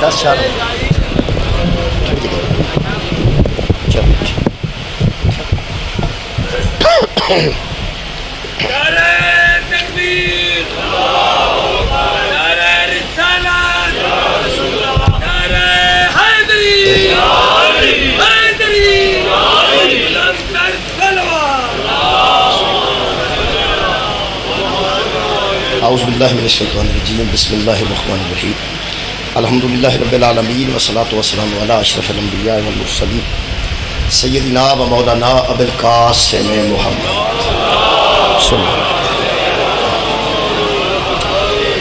10 4 اعوذ باللہ من الشیطان الرجیم بسم اللہ الرحمن الرحیم الحمدللہ رب العالمین والصلاة والسلام علی اشرف الانبیاء والمرسلین سیدنا و مولانا ابو القاسم محمد صلی اللہ علیہ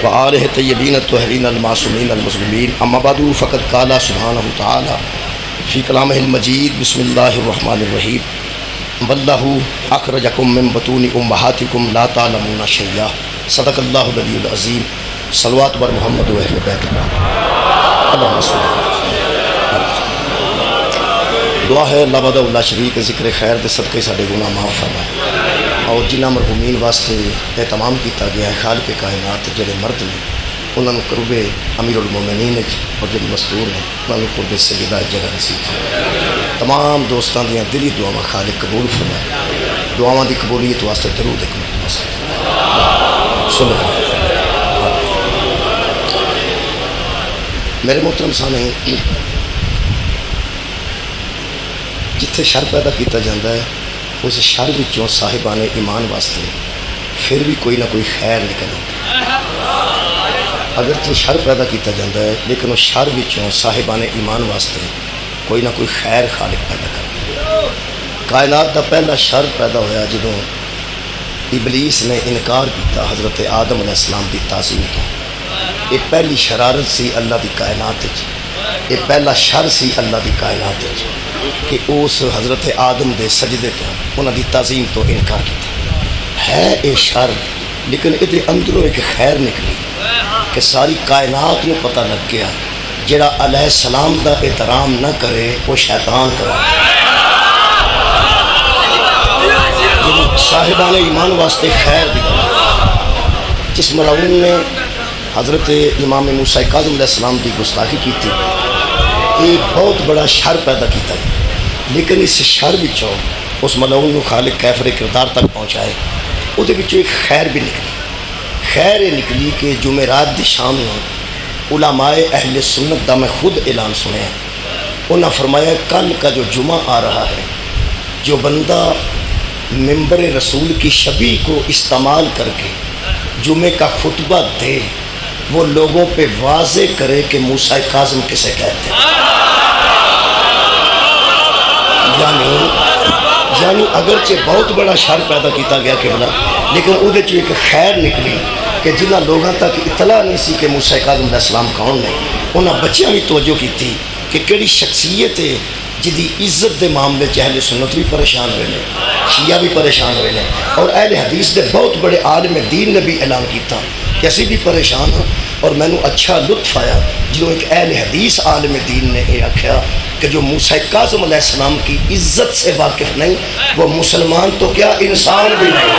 وآلہ طیبین الطاہرین المعصومین المظلومین اما بعد فقد قال سبحانہ تعالی فی کلامہ المجید بسم اللہ الرحمن الرحیم واللہ اخرجکم من بطون امہاتکم لا تعلمون شیئا صدق اللہ العلی العظیم صلوات بر محمد و اہل بیت اللہ اللہم صلی اللہ علیہ وسلم۔ دعا ہے اللہ وحدہ لا شریک ذکر خیر دے صدقے ساڈے گناہ معاف فرمائے اور جنہاں مرحومین واسطے اہتمام کیتا گیا ہے خالق کائنات جڑے مرد نے انہوں نے قرب امیر المومنین اور جڑے مستور ہیں انہوں نے قرب سیدہ جگہ نصیب فرمائے۔ تمام دوستان دیاں دلی دعاواں خالق قبول فرمائے۔ دعاواں دی قبولیت واسطے درود ایک مرتبہ سن میرے محترم سامعین، جتھے شر پیدا کیتا جاتا ہے اس شر وچوں صاحبان ایمان واسطے پھر بھی کوئی نہ کوئی خیر نکل آتا ہے۔ اگر تو شر پیدا کیتا جاتا ہے لیکن اس شر وچوں صاحبان ایمان واسطے کوئی نہ کوئی خیر خالق پیدا کرتا ہے۔ کائنات دا پہلا شر پیدا ہویا جدوں ابلیس نے انکار کیتا حضرت آدم علیہ السلام دی تعظیم تو۔ یہ پہلی شرارت سی اللہ دی کائنات وچ، یہ پہلا شر سی اللہ دی کائنات وچ کہ اس حضرت آدم دے سجدے تو انہاں دی تعظیم تو انکار کیتا ہے۔ اے شر لیکن ادھر اندروں ایک خیر نکلی کہ ساری کائنات میں پتہ لگ گیا جڑا علیہ السلام دا احترام نہ کرے وہ شیطان کرے۔ صاحبان ایمان واسطے خیر دی جس ملعون نے حضرت امام موسیٰ کاظم علیہ السلام دی گستاخی کی تھی، ایک بہت بڑا شر پیدا کیتا ہے، لیکن اس شر وچوں اس ملعون کو خالق کیفر کردار تک پہنچائے۔ وہ ایک خیر بھی نکلی۔ خیر یہ نکلی کہ جمعرات دی شام میں علماء اہل سنت دا میں خود اعلان سنیا، انہوں نے فرمایا کل کا جو جمعہ آ رہا ہے جو بندہ ممبر رسول کی شبیہ کو استعمال کر کے جمعے کا خطبہ دے وہ لوگوں پہ واضح کرے کہ موسیٰ کاظم کسے کہتے ہیں۔ یعنی اگرچہ بہت بڑا شر پیدا کیتا گیا کہ بلا لیکن وہ ایک خیر نکلی کہ جنہ لوگوں تک اطلاع نہیں سی کہ موسیٰ کاظم علیہ السلام کون نے، انہاں بچیاں بھی توجہ کی تھی کہ کیڑی شخصیت ہے جدی عزت دے معاملے اہل سنت بھی پریشان ہوئے ہیں، شیعہ بھی پریشان ہوئے ہیں، اور اہل حدیث دے بہت بڑے عالم دین نے بھی اعلان کیتا کہ اسی بھی پریشان ہوں۔ اور میں نے اچھا لطف آیا جو ایک اہل حدیث عالم دین نے یہ آکھیا کہ جو موسیٰ کاظم علیہ السلام کی عزت سے واقف نہیں وہ مسلمان تو کیا انسان بھی نہیں،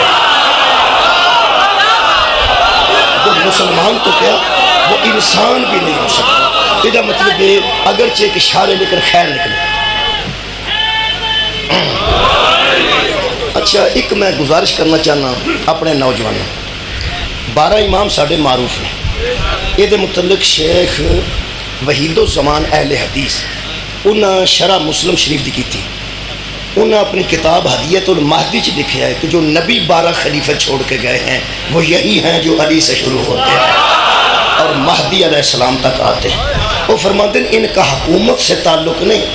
وہ مسلمان تو کیا وہ انسان بھی نہیں ہو سکتا۔ یہ مطلب ہے اگرچہ ایک شر ہے لیکن خیر نکلے۔ اچھا ایک میں گزارش کرنا چاہنا اپنے نوجوانوں، 12 امام ساڑھے معروف ہیں، یہ متعلق شیخ وحید الزمان اہل حدیث انہاں شرح مسلم شریف دی کی تھی، انہاں اپنی کتاب ہدیت المہدی چ لکھا ہے کہ جو نبی 12 خلیفہ چھوڑ کے گئے ہیں وہ یہی ہیں جو علی سے شروع ہوتے ہیں اور مہدی علیہ السلام تک آتے ہیں۔ وہ فرماتے ہیں ان کا حکومت سے تعلق نہیں،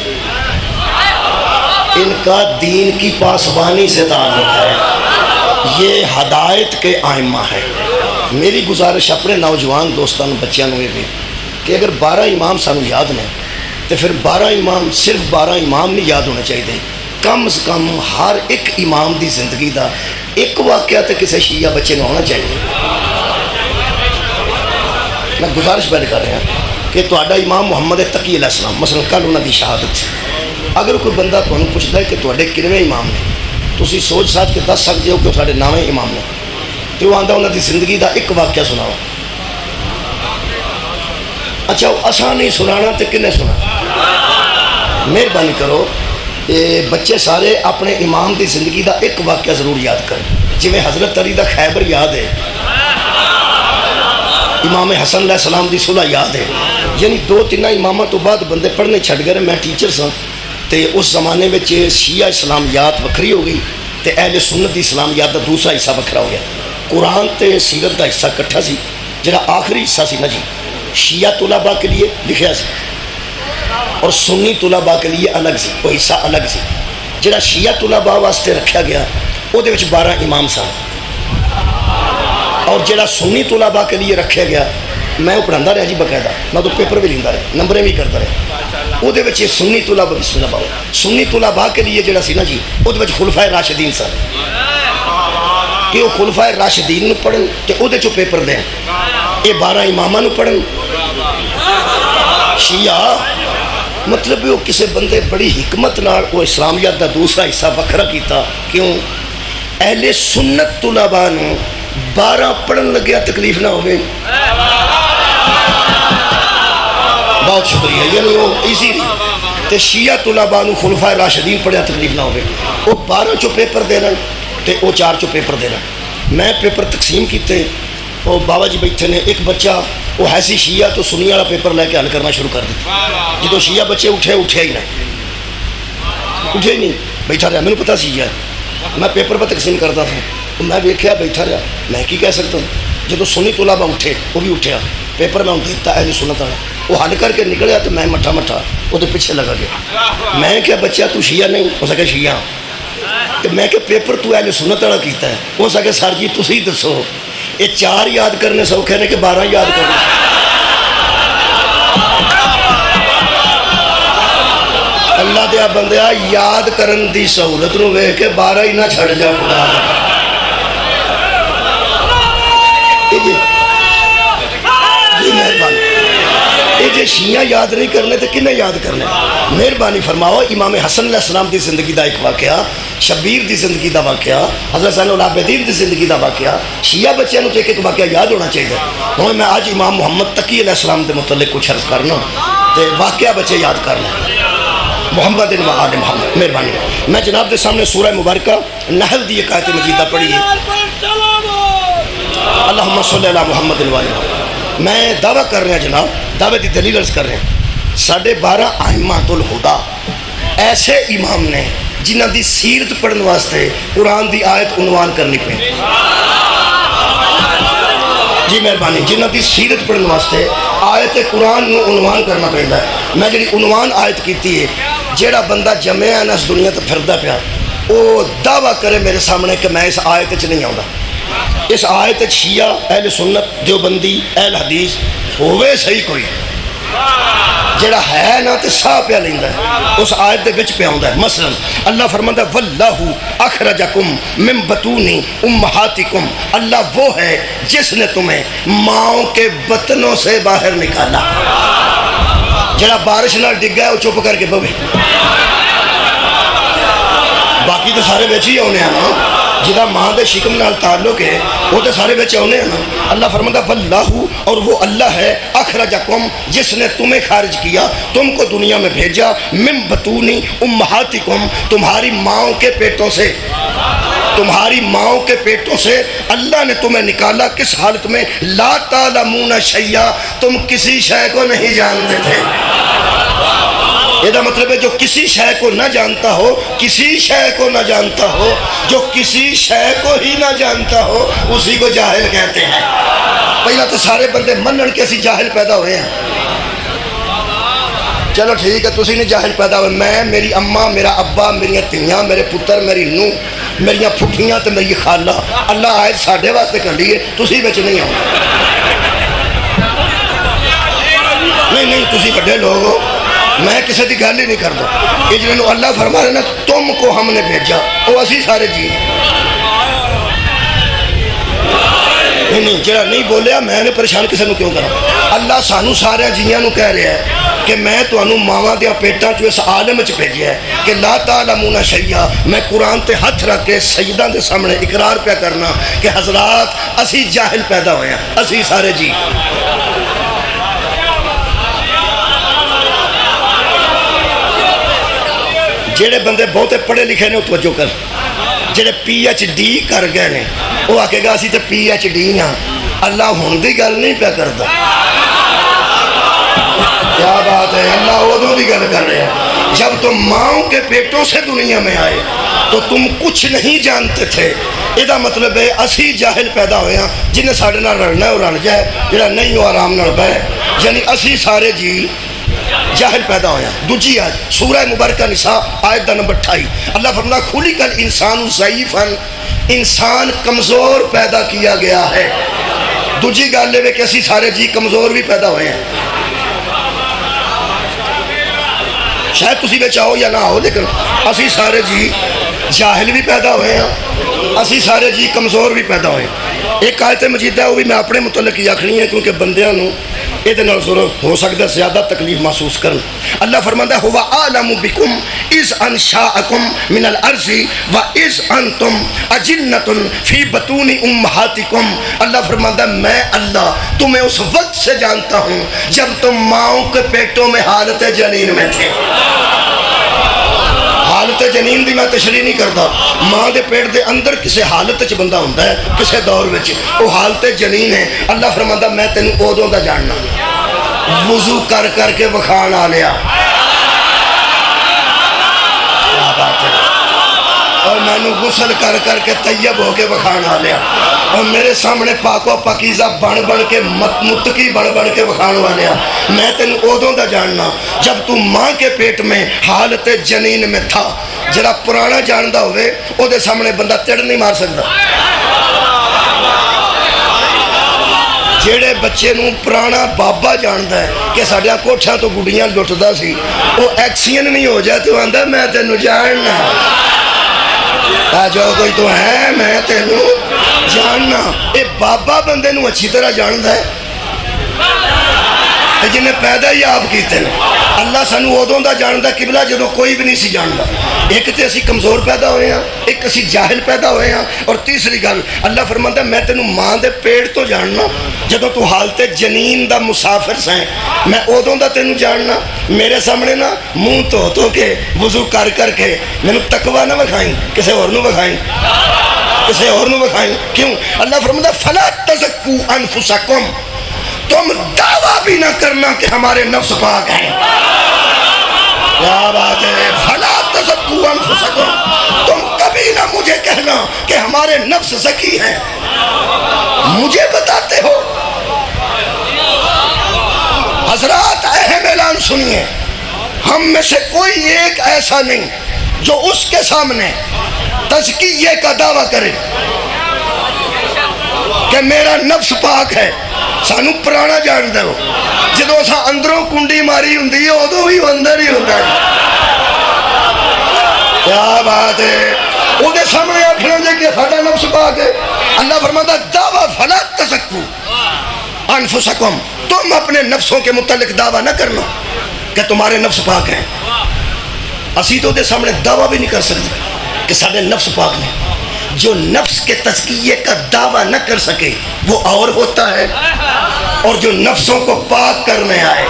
ان کا دین کی پاسبانی سے تعلق ہے، یہ ہدایت کے آئمہ ہے۔ میری گزارش اپنے نوجوان دوستان بچیاں ہوئے بھی کہ اگر 12 امام سانو یاد نہیں تو پھر 12 امام صرف 12 امام نہیں یاد ہونا چاہیے، کم از کم ہر ایک امام دی زندگی دا ایک واقعہ تو کسی شیعہ بچے نے ہونا چاہیے۔ میں گزارش پہلے کر رہا ہوں کہ تہاڈا امام محمد تقی علیہ السلام مثلا کل انہوں دی شہادت سے، اگر کوئی بندہ تمہیں پوچھتا ہے کہ تہاڈے کنویں امام نے تسی سوچ ساتھ کے دس سکتے ہو کہ سارے نامے امام نے تو وہ آتا انہوں کی زندگی دا ایک واقعہ سناؤ. اچھا وہ آسان نہیں سنانا تو کنے سنا؟ مہربانی کرو بچے سارے اپنے امام دی زندگی دا ایک واقعہ ضرور یاد کریں. جی میں حضرت علی دا خیبر یاد ہے, امام حسن علیہ السلام دی صلح یاد ہے. یعنی 2-3 امامہ تو بعد بندے پڑھنے چھڑ گئے. میں ٹیچر سا تے اس زمانے میں شیعہ اسلامیات وکری ہو گئی تے اہل سنت دی اسلامیات دا دوسرا حصہ وکھرا ہو گیا. قرآن تے سیرت دا حصہ کٹھا سی, جڑا آخری حصہ سی نا جی شیعہ طلباء کے لیے لکھیا سی اور سنی طلباء کے لیے الگ سی, وہ حصہ الگ سی. جڑا شیعہ طلباء واسطے رکھا گیا وہ دے وچ 12 امام سن, اور جڑا سنی طلباء کے لیے رکھا گیا میں وہ پڑھاتا رہا جی باقاعدہ, میں تو پیپر بھی لینا رہا, نمبریں بھی کرتا رہا. وہ سنی طلباء بسم اللہ باؤ سنی طلباء کے لیے جڑا سی نا جی وہ خلفائے راشدین سن کہ وہ خلفائے راشدین پڑھن تو وہ پیپر دیں. یہ 12 اماموں پڑھن شیعہ مطلب وہ کسی بندے بڑی حکمت نال وہ اسلامیات دا دوسرا حصہ وکھرا کیتا. کیوں؟ اہل سنت طلباء نو 12 پڑھن لگیا تکلیف نہ ہوئے. بہت شکریہ, یعنی وہ ایزی نہیں. تے شیعہ طلباء نو خلفائے راشدین پڑھیا تکلیف نہ ہوئے. وہ 12 چو پیپر دینا تے وہ 4 چو پیپر دینا. میں پیپر تقسیم کیتے, وہ بابا جی بیٹھے نے, ایک بچہ وہ ایسی شیعہ تو سنی والا پیپر لے کے حل کرنا شروع کر دیا. جدو شیعہ بچے اٹھے ہی نہیں بیٹھا رہا. مجھے پتا سی ہے میں پیپر پر تقسیم کرتا تھا, میں دیکھا بیٹھا رہا, میں کی کہہ سکتا ہوں. جدو سنی طلباء اٹھے وہ بھی اٹھیا, پیپر میں دیتا اہل سنت والا, وہ حل کر کے نکلیا تو میں مٹھا وہ تو پیچھے لگا گیا. میں کیا بچہ تو شیعہ نہیں ہو سکے شیعہ, میں کہ پیپر تو اہل سنت والا کیتا ہے. ہو سکے سر جی تسی دسو یہ 4 یاد کرنے سوکھے نے کہ 12 یاد کرنے؟ اللہ دیا بندیا یاد کرن دی سہولت نو ویکھ کے 12 ہی نہ چھڑ جا. جی مہربانی, یہ جی شیعہ یاد نہیں کرنے تو کنے یاد کرنے؟ مہربانی فرماؤ. امام حسن علیہ السلام دی زندگی دا ایک واقعہ, شبیر دی زندگی دا واقعہ, حضرت زین العابدین دی زندگی دا واقعہ. شیعہ بچوں کو ایک واقعہ یاد ہونا چاہیے. ہوں میں آج امام محمد تقی علیہ السلام دے متعلق کچھ عرض کرنا تے واقعہ بچے یاد کرنا. محمد و آل محمد. مہربانی میں جناب دے سامنے سورہ مبارکہ نحل دی ایک آیت مجیدہ پڑھی ہے. اللہم صلی علی محمد و آل محمد. میں دعویٰ کر رہا جناب, دعوے دی دلیل عرض کر رہے ہیں. 12.5 ائمۃ الہدیٰ ایسے امام نے جنہ دی سیرت پڑھن واسطے قرآن دی آیت عنوان کرنی پہ. جی مہربانی, جنہ دی سیرت پڑھن واسطے آیت قرآن نو عنوان کرنا پہندا ہے. میں جڑی عنوان آیت کیتی ہے, جیڑا بندہ جمعہ نا اس دنیا تے پھردا پیا وہ دعویٰ کرے میرے سامنے کہ میں اس آیت وچ نہیں آؤں. اس آیت شیعہ اہل سنت دیوبندی اہل حدیث ہوئے صحیح کوئی جڑا ہے نا تے ساہ پیا لیندا ہے اس آیت دے وچ پیا ہوندا ہے. مثلا اللہ فرماندا ہے واللہ اخرجکم من بطون امہاتکم, اللہ وہ ہے جس نے تمہیں ماؤں کے بطنوں سے باہر نکالا. جڑا بارش نال ڈگا ہے وہ چپ کر کے بوے, باقی تو سارے وچ ہی ہونے ہیں نا. جدا ماں دے شکم نال تعلق ہے وہ تو سارے بچے ہونے ہیں نا. اللہ فرماتا واللہ, اور وہ اللہ ہے اخرجکم جس نے تمہیں خارج کیا, تم کو دنیا میں بھیجا, من بطون امہاتکم تمہاری ماؤں کے پیٹوں سے, تمہاری ماؤں کے پیٹوں سے اللہ نے تمہیں نکالا. کس حالت میں؟ لا تعلمون شیئا, تم کسی شے کو نہیں جانتے تھے. یہ مطلب ہے جو کسی شے کو نہ جانتا ہو, کسی شے کو نہ جانتا ہو, جو کسی شے کو ہی نہ جانتا ہو اسی کو جاہل کہتے ہیں. پہلا تو سارے بندے منن کے اسی جاہل پیدا ہوئے ہیں. چلو ٹھیک ہے تسی نہیں جاہل پیدا ہوئے, میں, میری اماں, میرا ابا, میری تیاں, میرے پتر, میری نو, میری پھپھیاں تے میری خالہ, اللہ آیت ساڈے واسطے کر لیے, تسی وچ نہیں آؤ. نہیں تسی بڑے لوگ ہو, میں کسی کی گل ہی نہیں کرتا. یہ جنہوں اللہ فرما رہے نا تم کو ہم نے بھیجا, وہ اسی سارے جی. نہیں جڑا نہیں بولیا میں نے پریشان کسی نے کیوں کرا. اللہ سانو سارے جیاں نو کہہ رہا ہے کہ میں تانوں ماواں دیاں پیٹاں چ اس عالم چ بھیجیا ہے کہ لا تعلمون شیئا. میں قرآن تے ہاتھ رکھ کے سیداں دے سامنے اقرار پہ کرنا کہ حضرات اسی جاہل پیدا ہوئے ہیں, اسی سارے جی. جڑے بندے بہتے پڑھے لکھے نے توجہ کر, جڑے پی ایچ ڈی کر گئے نے وہ آکے گا اسی تے پی ایچ ڈی ہاں. اللہ ہن دی گل نہیں پہ کرتا. کیا بات ہے, اللہ ادھوں دی گل کر رہے ہیں جب تم ماؤں کے پیٹوں سے دنیا میں آئے تو تم کچھ نہیں جانتے تھے. یہ مطلب ہے اسی جاہل پیدا ہوئے ہیں جنہیں ساڑھے نہ رلنا ہے وہ رل جائے, جڑا نہیں وہ آرام نہ بے. یعنی اسی سارے جی جاہل پیدا ہویا. دوجی آج سورہ مبارکہ نساء آیت دا نمبر 28 اللہ فرماتا خلق الانسان ضعیفا, انسان کمزور پیدا کیا گیا ہے. دوجی گل لے کہ اسی سارے جی کمزور بھی پیدا ہوئے ہیں. شاید تسی بے چاہو یا نہ ہو لیکن اسی سارے جی جاہل بھی پیدا ہوئے ہیں, اسی سارے جی کمزور بھی پیدا ہوئے ہیں. ایک آیت مجید ہے وہ بھی میں اپنے متعلق ہی آکھنی ہے کیونکہ بندیاں نو یہ ضرور ہو سکتا ہے زیادہ تکلیف محسوس کرن. اللہ فرماتا ہے ہوا اعلم بکم اذ انشاءکم من الارض واذ انتم اجنۃ فی بطون امہاتکم. اللہ فرماتا ہے میں اللہ تمہیں اس وقت سے جانتا ہوں جب تم ماؤں کے پیٹوں میں حالت جنین میں تھے. حالت جنین دی میں تشریح نہیں کرتا, ماں دے پیٹ دے اندر کسے حالت چ بندہ ہوتا ہے کسے دور وچ وہ حالت جنین ہے. اللہ فرماتا میں تینوں ادوں دا جاننا وضو کر کر کے وکھان آ لیا. کیا بات ہے, اور میں نے غسل کر کر کے طیب ہو کے وکھان آ لیا, اور میرے سامنے پاک و پاکیزہ بن بن کے متقی بن بن کے وکھان والیا. میں تینوں ادوں دا جاننا جب تو ماں کے پیٹ میں حالت جنین میں تھا. جڑا پرانا جاندا ہوئے او دے سامنے بندہ تڑ نہیں مار سکتا. جیڑے بچے نو پرانا بابا جاندا ہے کہ ساڈیاں کوٹھیاں تو گڈیاں لٹدا سی, وہ ایکسین نہیں ہو جائے تو آندا میں تینوں جاننا. جو کوئی تو ہے میں تینوں جاننا. اے بابا بندے نو اچھی طرح جاندا ہے جنہیں پیدا ہی آپ کیتے ہیں. اللہ سانو ادوں دا جاندا قبلہ جدوں کوئی بھی نہیں سی جاندا. ایک تے اسی کمزور پیدا ہوئے ہیں, ایک اسی جاہل پیدا ہوئے ہیں, اور تیسری گل اللہ فرماتا ہے میں تینوں ماں دے پیٹ تو جاننا جدوں تو حالت جنین دا مسافر سیں. میں ادوں دا تینوں جاننا. میرے سامنے نا منہ تو کے وضو کر کر کے مینوں تقوی نہ وکھائیں, کسے اور نو وکھائیں, کسے اور نو وکھائیں. کیوں؟ اللہ فرماتا ہے فلا تزکوا انفسکم, تم دعویٰ بھی نہ کرنا کہ ہمارے نفس پاک ہیں. کیا بات ہے, فلا تزکوا انفسکم, تم کبھی نہ مجھے کہنا کہ ہمارے نفس زکی ہیں. مجھے بتاتے ہو. حضرات اہم اعلان سنیے, ہم میں سے کوئی ایک ایسا نہیں جو اس کے سامنے تزکیے کا دعویٰ کرے کہ میرا نفس پاک ہے. سانو پرانا جانتا ہو, جدو اسا اندروں کنڈی ماری ہوندی ہے ادو بھی اندر ہی ہوتا ہے. کیا بات ہے, وہ دے سامنے آکھنا جائے کہ ساڈا نفس پاک ہے. اللہ فرماتا دعویٰ فلا تزکوا انفسکم, تم اپنے نفسوں کے متعلق دعویٰ نہ کرنا کہ تمہارے نفس پاک ہیں. اسی تو دے سامنے دعویٰ بھی نہیں کر سکتے کہ ساڈے نفس پاک ہیں. جو نفس کے تزکیے کا دعویٰ نہ کر سکے وہ اور ہوتا ہے, اور جو نفسوں کو پاک کرنے آئے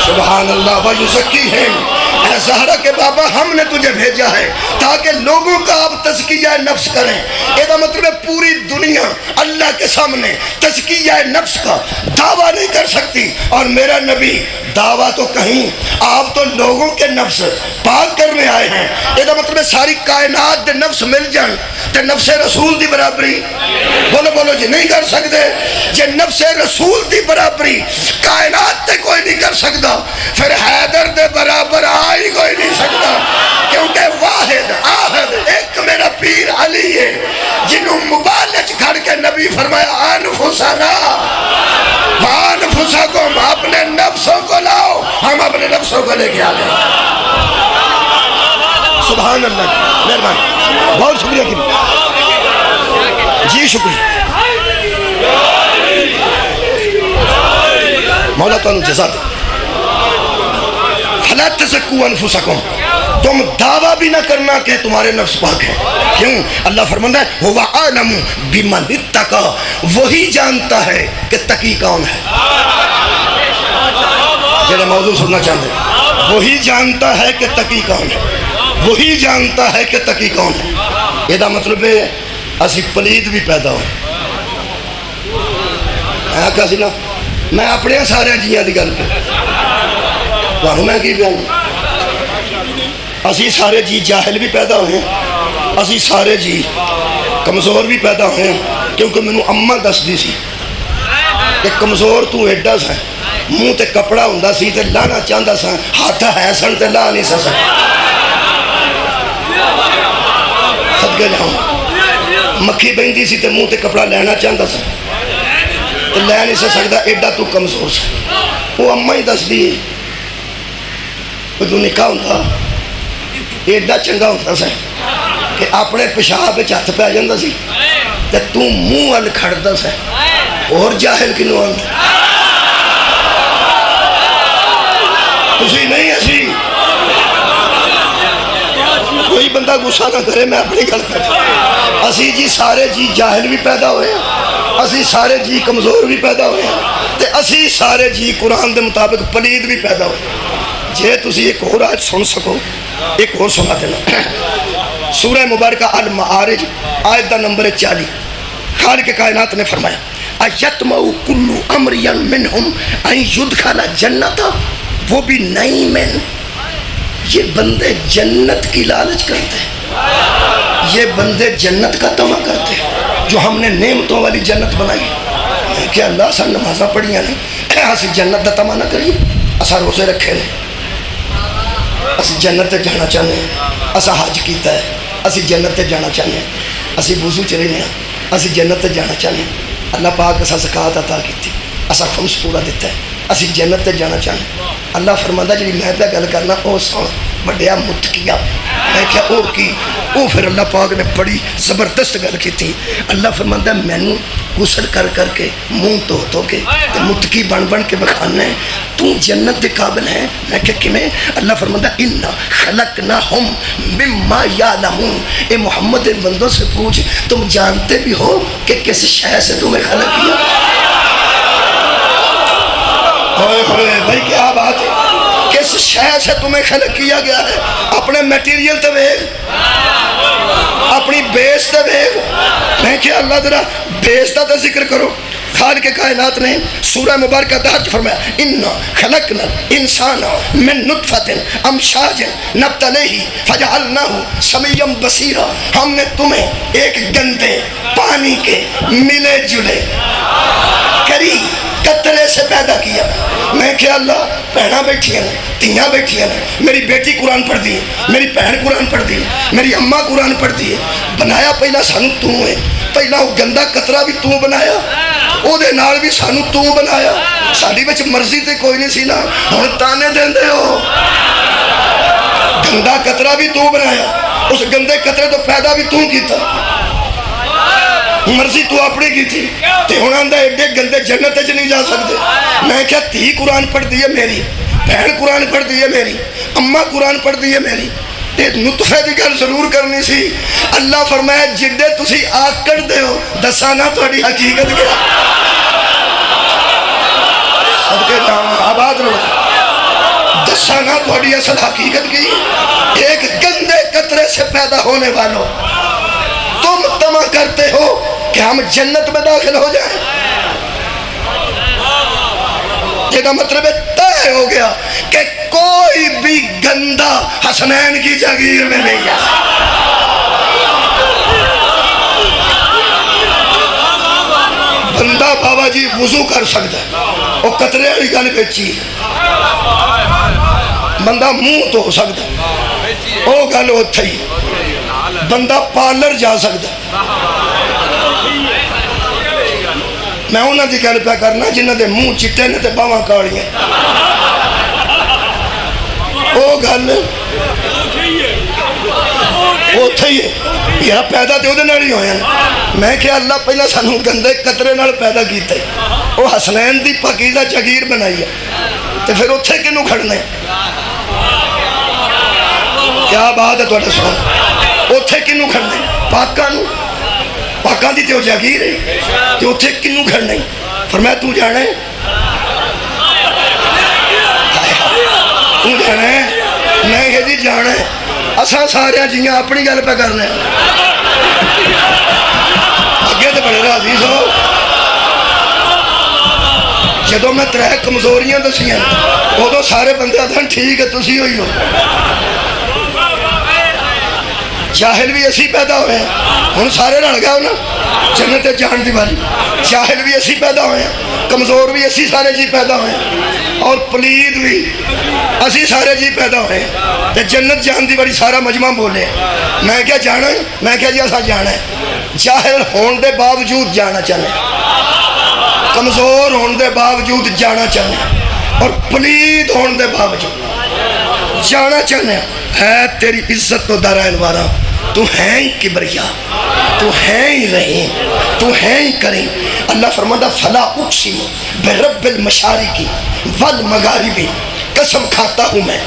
سبحان اللہ وَيُزَكِّيهِمْ. اے زہرا کے بابا ہم نے تجھے بھیجا ہے تاکہ لوگوں کا آپ تزکیہ نفس کریں. یہ مطلب ہے پوری دنیا اللہ کے سامنے تزکیہ نفس کا دعویٰ نہیں کر سکتی, اور میرا نبی دعویٰ تو کہیں, آپ تو لوگوں کے نفس پاک کرنے آئے ہیں. یہ مطلب ہے ساری کائنات دے نفس مل جان تے نفس رسول دی برابری بولو بولو جی نہیں کر سکتے. جے نفس رسول دی برابری کائنات تے کوئی نہیں کر سکتا پھر حیدر دے برابر آئی کوئی نہیں سکتا, کیونکہ واحد آہد ایک میرا پیر علی ہے جنہوں مبالغ کر کے نبی فرمایا انفسنا وانفسکم, اپنے نفسوں کو لاؤ, ہم اپنے نفسوں کو لے کے آ گئے. سبحان اللہ, مہربانی, بہت شکریہ جی, شکریہ. مولا تعالیٰ جزا دے. فَلَا تَزَكُّوا أَنفُسَكُمْ, تم دعویٰ بھی نہ کرنا کہ تمہارے نفس پاک ہے. کیوں؟ اللہ فرماتا ہے هُوَ أَعْلَمُ بِمَنِ اتَّقَىٰ, وہی جانتا ہے کہ تقی کون ہے. جنہیں موضوع سننا چاہتے ہیں, وہی جانتا ہے کہ تقی کون ہے, وہی جانتا ہے کہ تقی کون ہے. یہ دا مطلب ہے اسی پلید بھی پیدا ہوئے. میں اپنے سارے جیاں دی گل پہ میں کی بیان, اسی سارے جی جاہل بھی پیدا ہوئے ہیں, اسی سارے جی کمزور بھی پیدا ہوئے ہیں. کیونکہ میں نے اماں دس دی سی کہ کمزور تو ایڈا سا, منہ تے کپڑا ہوندا سی تے لانا چاہندا سا, ہاتھ ہے سن تے لا نہیں سا سکتا. صدقے جاؤں, مکھی بہندی سی تے منہ تے کپڑا لینا چاہندا سا تے لے نہیں سا سکتا, ایڈا تو کمزور سا. وہ اماں ہی دس دی تو نکاح ہوتا ایڈا چنگا ہوتا سا کہ اپنے پیشاب ہاتھ پہ جاتا سی تے تو منہ وال کھڑتا سا. اور جاہل کنوں آتا تسی نہیں, اسی کوئی بندہ غصہ نہ کرے, میں اپنی گل کر, اسی جی سارے جی جاہل بھی پیدا ہوئے, اسی سارے جی کمزور بھی پیدا ہوئے, تے اسی سارے جی قرآن دے مطابق پلید بھی پیدا ہوئے. جے تسی ایک اور آیت سن سکو, ایک اور سنا دینا. سورہ مبارکہ المعارج آیت دا نمبر 40, خالق کائنات نے فرمایا اَيَطْمَعُ كُلُّ أَمْرٍ مِّنْهُمْ أَن يُدْخَلَ الْجَنَّةَ, وہ بھی نعیمًا, یہ بندے جنت کی لالچ کرتے ہیں, یہ بندے جنت کا طمع کرتے ہیں جو ہم نے نعمتوں والی جنت بنائی. کہ اللہ سا نمازاں پڑھیاں نہیں, اسی جنت دا طمع نہ کریے, اسا روزے رکھے نے, اسی جنت تے جانا چاہنے ہیں, اسا حج کیتا ہے, اسی جنت تے جانا چاہنے ہیں, اسی وضو چ رہنے ہیں, اسی جنت تے جانا چاہنے ہیں. اللہ پاک اسا زکوٰۃ عطا کیتی, اسا خمس پورا دیتا ہے, اسی جنت تے جانا چاہنے ہیں. اللہ فرماندا جی میں پہ گل کرنا او سن بڑیا متقیا. میں کیا او کی او, پھر اللہ پاک نے بڑی زبردست گل کیتی. اللہ فرماندا مینوں غسل کر کر کے منہ دھو کے تے متقی بن کے بکھانا ہے, تو جنت دے قابل ہے. میں کہ کیویں؟ اللہ فرماندا انا خلقناہم مما یعلمون, اے محمد ان بندوں سے پوچھ تم جانتے بھی ہو کہ کس شے سے تمہیں خلق کیا. بھائی کیا بات ہے, کس شے سے تمہیں خلق کیا گیا ہے؟ اپنے میٹیریل تے ویکھ, اپنی بیس تے ویکھ. میں کہ اللہ ذرا بیس دا تے ذکر کرو. خالق کائنات نے سورہ مبارکہ دہت فرمایا اِنَّا خَلَقْنَا الْإِنسَانَ مِن نُطْفَةٍ أَمْشَاجٍ نَبْتَلِيهِ فَجَعَلْنَاهُ سَمِيًّا بَصِيرًا, ہم نے تمہیں ایک گندے پانی کے ملے جلے کری قطرے سے پیدا کیا. میں کہ اللہ بہناں بیٹھی ہیں, تیاں بیٹھی ہیں, میری بیٹی قرآن پڑھ دی ہے, میری بہن قرآن پڑھ دی ہے, میری اماں قرآن پڑھ دی ہے. بنایا پہلا سانو تو ہے, پہلا وہ گندا قطرہ بھی تو بنایا, او دے نال بھی سانو تو بنایا. ساڈی وچ مرضی تے کوئی نہیں سی نا, ہن تانے دیندے ہو. گندا قطرہ بھی تو بنایا, اس گندے قطرے تو پیدا بھی تو کیتا, مرضی تو اپنی کی تھی. تے ہن آندا ایڈے گندے جنت وچ نہیں جا سکتے. میں کیا تھی قرآن پڑھ دی ہے میری, بہن قرآن پڑھ دی ہے میری, اماں قرآن پڑھ دی ہے میری. نطفے دی گل ضرور کرنی سی. اللہ فرمایا جڈے تسی آکڑ دے ہو دسانا تہاڈی حقیقت کیا. صدقے جاواں آباد رہو, دسانا تہاڈی اصل حقیقت کی. ایک گندے قطرے سے پیدا ہونے والوں تم طمع کرتے ہو کہ ہم جنت میں داخل ہو جائیں. یہ مطلب طے ہو گیا کہ کوئی بھی گندا حسنین کی جاگیر میں نہیں جا بندہ. بابا جی وضو کر سکتا ہے, وہ قطرے والی گل بیچی. بندہ منہ تو ہو سکتا ہے, وہ گل اتھے ہی. بندہ پارلر جا سکتا ہے. میں انہوں نے گل پہ کرنا جنہ دے منہ چٹے نے تے باواں کاڑیاں. وہ گل اتھے ہی ہے یار, پیدا تے وہ ہی ہویا. میں کہ اللہ پہلے سانو گندے قطرے نال پیدا کیتا ہے, وہ حسنین دی پاکیزہ جگیر بنائی ہے تو پھر اتھے کنوں کھڑنا ہے؟ کیا بات ہے تھوڑا سن، اتھے کنوں کھڑنا ہے؟ پاکاں دی تو جگیر ہے تو اتھے کنوں کھڑنا ہے؟ فرمایا تو جانا ہے، تو جانا ہے؟ میں کہ جی جانا ہے، اساں سارے جیاں اپنی گل پہ کرنا ہے، اگے تو بڑے راضی سو جدو میں ترے کمزوریاں دسیاں ادو سارے بندے آدھن ٹھیک ہے تسی ہوئی ہو۔ جاہل بھی اسی پیدا ہوئے ہیں، ہن سارے رل گئے ہو نا جنت جان دی باری، جاہل بھی اسی پیدا ہوئے ہیں، کمزور بھی اسی سارے جی پیدا ہوئے ہیں، اور پلید بھی اسی سارے جی پیدا ہوئے ہیں، تے جنت جان دی باری سارا مجمع بولے میں کیا جانا ہے؟ میں کیا جی ایسا جانا ہے، جاہل ہون دے باوجود جانا چاہنے، کمزور ہون دے باوجود جانا چاہنے، اور پلید ہون دے باوجود جانا چاہنے ہے۔ تیری عزت تو دارائن وارا، تو ہے ہی کبریا، تو ہے ہی رحیم، تو ہے ہی کریم۔ اللہ فرماتا فلا اقسم برب المشارقی والمغاربی، قسم کھاتا ہوں میں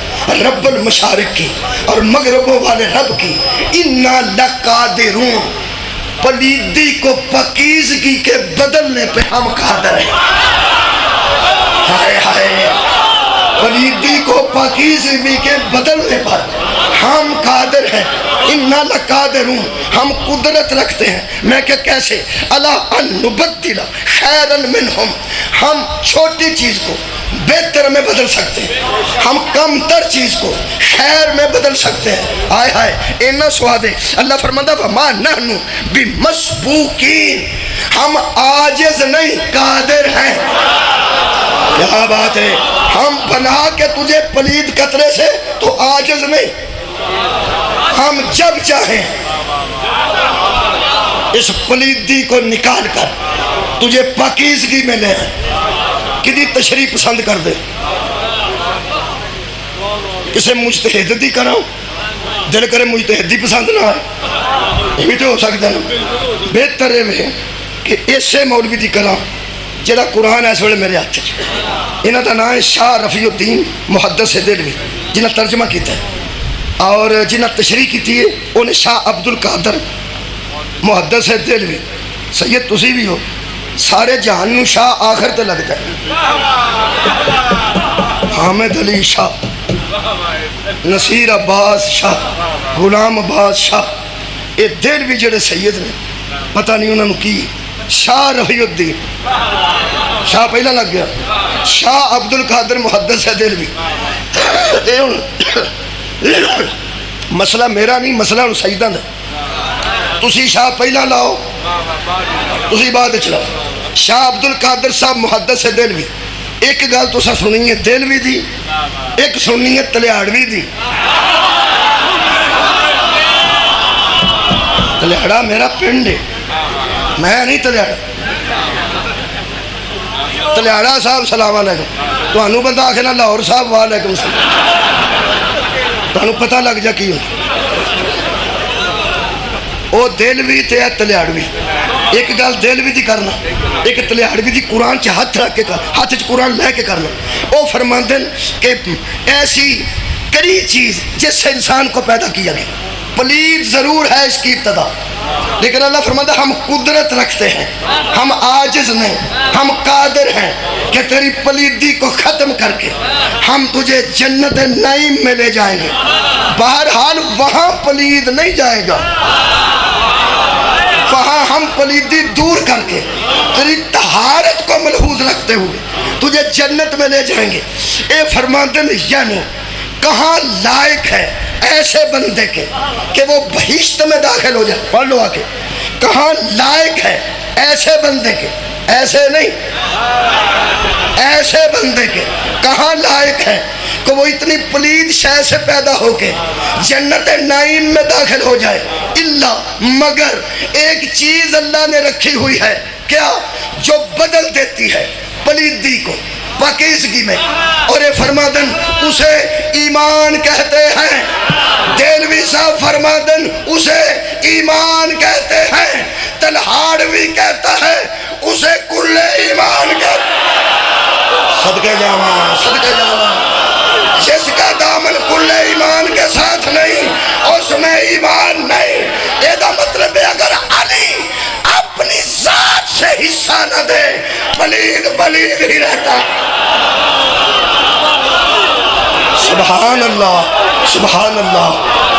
رب المشارق کی اور مغربوں والے رب کی، انا لقادرون، پلیدی کو پاکیزگی کے بدلنے پہ ہم قادر ہیں۔ ہائے ہائے، پلیدی کو پاکیزگی کے بدلنے پر ہم قادر ہیں، انا لقادرون، ہم قدرت رکھتے ہیں۔ میں کہ کیسے؟ الا ان نبدل خیرا منہم، ہم چھوٹی چیز کو بہتر میں بدل سکتے ہیں، ہم کم تر چیز کو خیر میں بدل سکتے ہیں۔ آئے ہائے اینا سوادے، اللہ فرماتا وما نحن بمسبوقین، ہم عاجز نہیں قادر ہیں۔ کیا بات ہے، ہم بنا کے تجھے پلید قطرے سے تو عاجز نہیں، ہم جب چاہیں اس پلیدی کو نکال کر تجھے پاکیزگی میں لے آئیں۔ کدی تشریح پسند کر دے، کسے مجتہد دی کراؤ، دل کرے مجتہد دی پسند نہ آئے، یہ بھی تو ہو سکتا نا۔ بہتر ہے کہ ایسے مولوی دی کراؤ جڑا قرآن ہے اس ویلے میرے ہاتھ چ، انہاں دا نام ہے شاہ رفیع الدین محدث دہلوی، جنہاں ترجمہ کیتا ہے، اور جنہاں تشریح کی ہے انہیں شاہ عبد القادر محدث دہلوی۔ سید تسی بھی ہو، سارے جہان نو شاہ آخر تے لگتا ہے، حامد علی شاہ، نصیر عباس شاہ، غلام عباس شاہ، یہ دہلوی جڑے سید نے پتہ نہیں انہوں نے کی، شاہ رفیع الدین، شاہ پہلا لگ گیا، شاہ عبد القادر محدث دہلوی۔ مسئلہ میرا نہیں، مسئلہ ان سیدہ نے، تسی شاہ پہلا لاؤ تسی بعد چلاؤ۔ شاہ عبد القادر صاحب محدث دہلوی، ایک گل تو سنی ہے دہلوی دی، ایک سنی ہے تلیاڑوی دی۔ تلیاڑا میرا پنڈ ہے، میں نہیں تلیاڑا۔ تلیاڑا صاحب سلام علیکم، تو انہوں بندہ آکھنا لاہور صاحب وعلیکم السلام، تو انہوں پتہ لگ جا کی ہوں۔ او دہلوی تے ہے تلیاڑوی، ایک گل دہلوی دی کرنا، ایک تلیاڑوی دی قرآن چ ہاتھ رکھ کے ہاتھ چ قرآن لے کے کرنا۔ او فرماندن کہ ایسی کری چیز جس سے انسان کو پیدا کیا گیا، پلید ضرور ہے اس کی ابتدا، لیکن اللہ فرماتا ہم قدرت رکھتے ہیں، ہم عاجز نہیں، ہم قادر ہیں کہ تیری پلیدی کو ختم کر کے ہم تجھے جنت نعیم میں لے جائیں گے۔ بہرحال وہاں پلید نہیں جائے گا، وہاں ہم پلیدی دور کر کے تیری طہارت کو ملحوظ رکھتے ہوئے تجھے جنت میں لے جائیں گے۔ اے فرماندن یعنی کہاں لائق ہے ایسے بندے کے کہ وہ بہشت میں داخل ہو جائے، پڑھ لو آکے، کہاں لائق ہے ایسے بندے کے، ایسے نہیں، ایسے بندے کے کہاں لائق ہے کہ وہ اتنی پلید شے سے پیدا ہو کے جنت نعیم میں داخل ہو جائے۔ اللہ مگر ایک چیز اللہ نے رکھی ہوئی ہے، کیا؟ جو بدل دیتی ہے پلیدی کو پاکیزگی میں، اور یہ فرمادن اسے ایمان کہتے ہیں۔ دہلوی صاحب فرمادن اسے ایمان کہتے ہیں۔ تلہاڑ بھی کہتا ہے اسے کل ایمان کہتا ہے۔ صدقے جاواں صدقے جاواں، جس کا دامن کل ایمان کے ساتھ نہیں اس میں ایمان نہیں۔ یہ دا مطلب ہے اگر علی اپنی ذات سے حصہ نہ دے پلید پلید ہی رہتا۔ سبحان اللہ سبحان اللہ،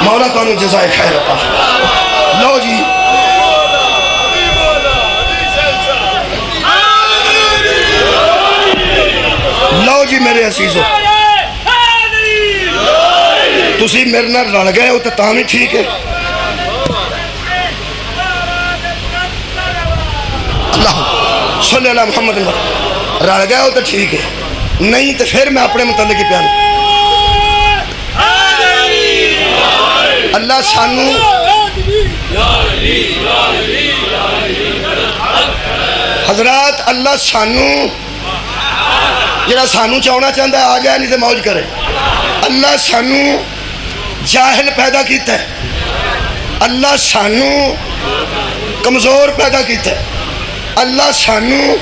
مولا تعالیٰ جزائے خیر عطا۔ لو جی لو جی میرے عزیزو، تسی میرے نال رل گئے ہو تو تاں بھی ٹھیک ہے۔ اللہ صلی اللہ محمد رل گئے ہو تو ٹھیک ہے، نہیں تو پھر میں اپنے متعلق ہی پیان۔ اللہ سانو حضرات، اللہ سانو جڑا سانو چاہنا چاہتا ہے آ جائے، نہیں تو موج کرے۔ اللہ سانو جاہل پیدا کیتا ہے، اللہ سانو کمزور پیدا کیتا ہے، اللہ سانو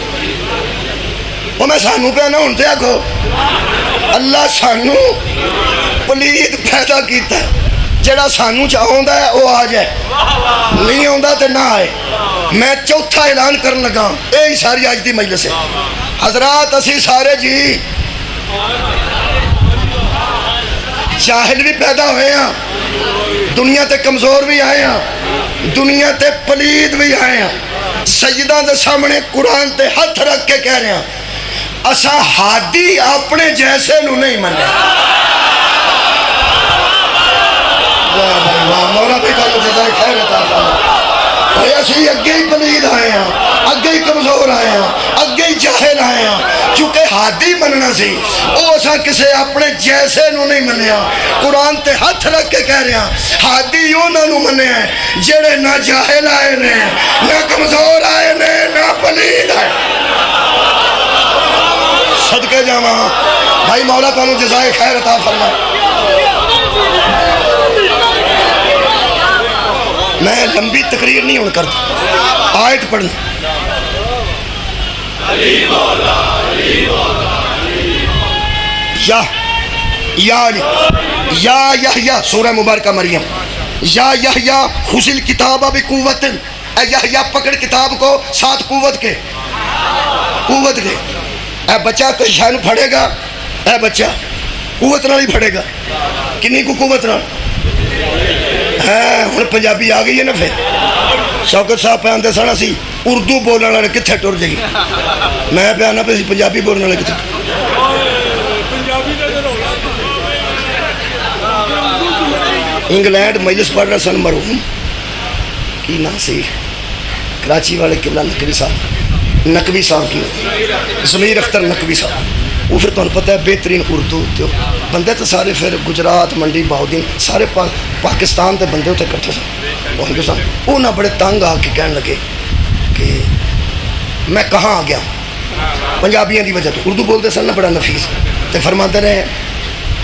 وہ میں سانو پہ نہ ہونتے آکھو، اللہ سانو پلید پیدا کیتا ہے۔ جڑا سانو چاہوندا ہے وہ آ جائے، نہیں ہوندا تے نہ آئے۔ میں چوتھا اعلان کرن لگا، اے ساری آج دی مجلس ہے حضرات، اسی سارے جی جاہل بھی پیدا ہوئے ہیں، دنیا تے کمزور بھی آئے ہیں، دنیا تے پلید بھی آئے ہیں۔ سجدہ دے سامنے قرآن تے ہاتھ رکھ کے کہہ رہے ہیں اسا ہادی اپنے جیسے نو نہیں منے۔ مولا بھی کہا جزائے خیر عطا فرمائے۔ اسی اگے ہی پلید آئے ہیں، اگے ہی کمزور آئے ہیں، اگے ہی جاہل آئے ہیں، چونکہ ہادی مننا سی او اسا کسے اپنے جیسے نو نہیں منیا۔ قرآن تے ہاتھ رکھ کے کہہ رہے ہیں ہادی انہاں نو منے ہیں جڑے نہ جاہل آئے نے، نہ کمزور آئے نے، نہ پلید آئے۔ صدقے جاواں بھائی، مولا تعالیٰ جزائے خیر عطا فرمائے۔ میں لمبی تقریر نہیں ہون کرتا، آیت پڑھنا۔ یا یحییٰ سورہ مبارکہ مریم، یا یحییٰ خذ الکتاب بقوت، اے یحییٰ پکڑ کتاب کو ساتھ قوت کے، قوت کے۔ اے بچہ تو شان پھڑے گا، اے بچہ قوت نہ ہی پھڑے گا، کنی کو قوت نہ ہے۔ ہن پنجابی آ گئی ہے نا، پھر شوکت صاحب پہ آندے سن اسی اردو بولنے والے کتنے ٹر جائے، میں پہ آنا پہ پنجابی بولنے والے کتنے۔ انگلینڈ مجلس پڑھ رہا سن مرحوم کی نام سی کراچی والے قبلہ نقوی صاحب کی ضمیر اختر نقوی صاحب، وہ پھر تمہیں پتہ ہے بہترین اردو بندے تو سارے پھر گجرات منڈی بہودین سارے پاکستان کے بندے اتنے کٹھے سن ہندوستان۔ وہ نہ بڑے تنگ آ کے کہنے لگے کہ میں کہاں آ گیا پنجابیاں دی وجہ تو، اردو بولتے سن نا بڑا نفیس، تو فرماتے رہے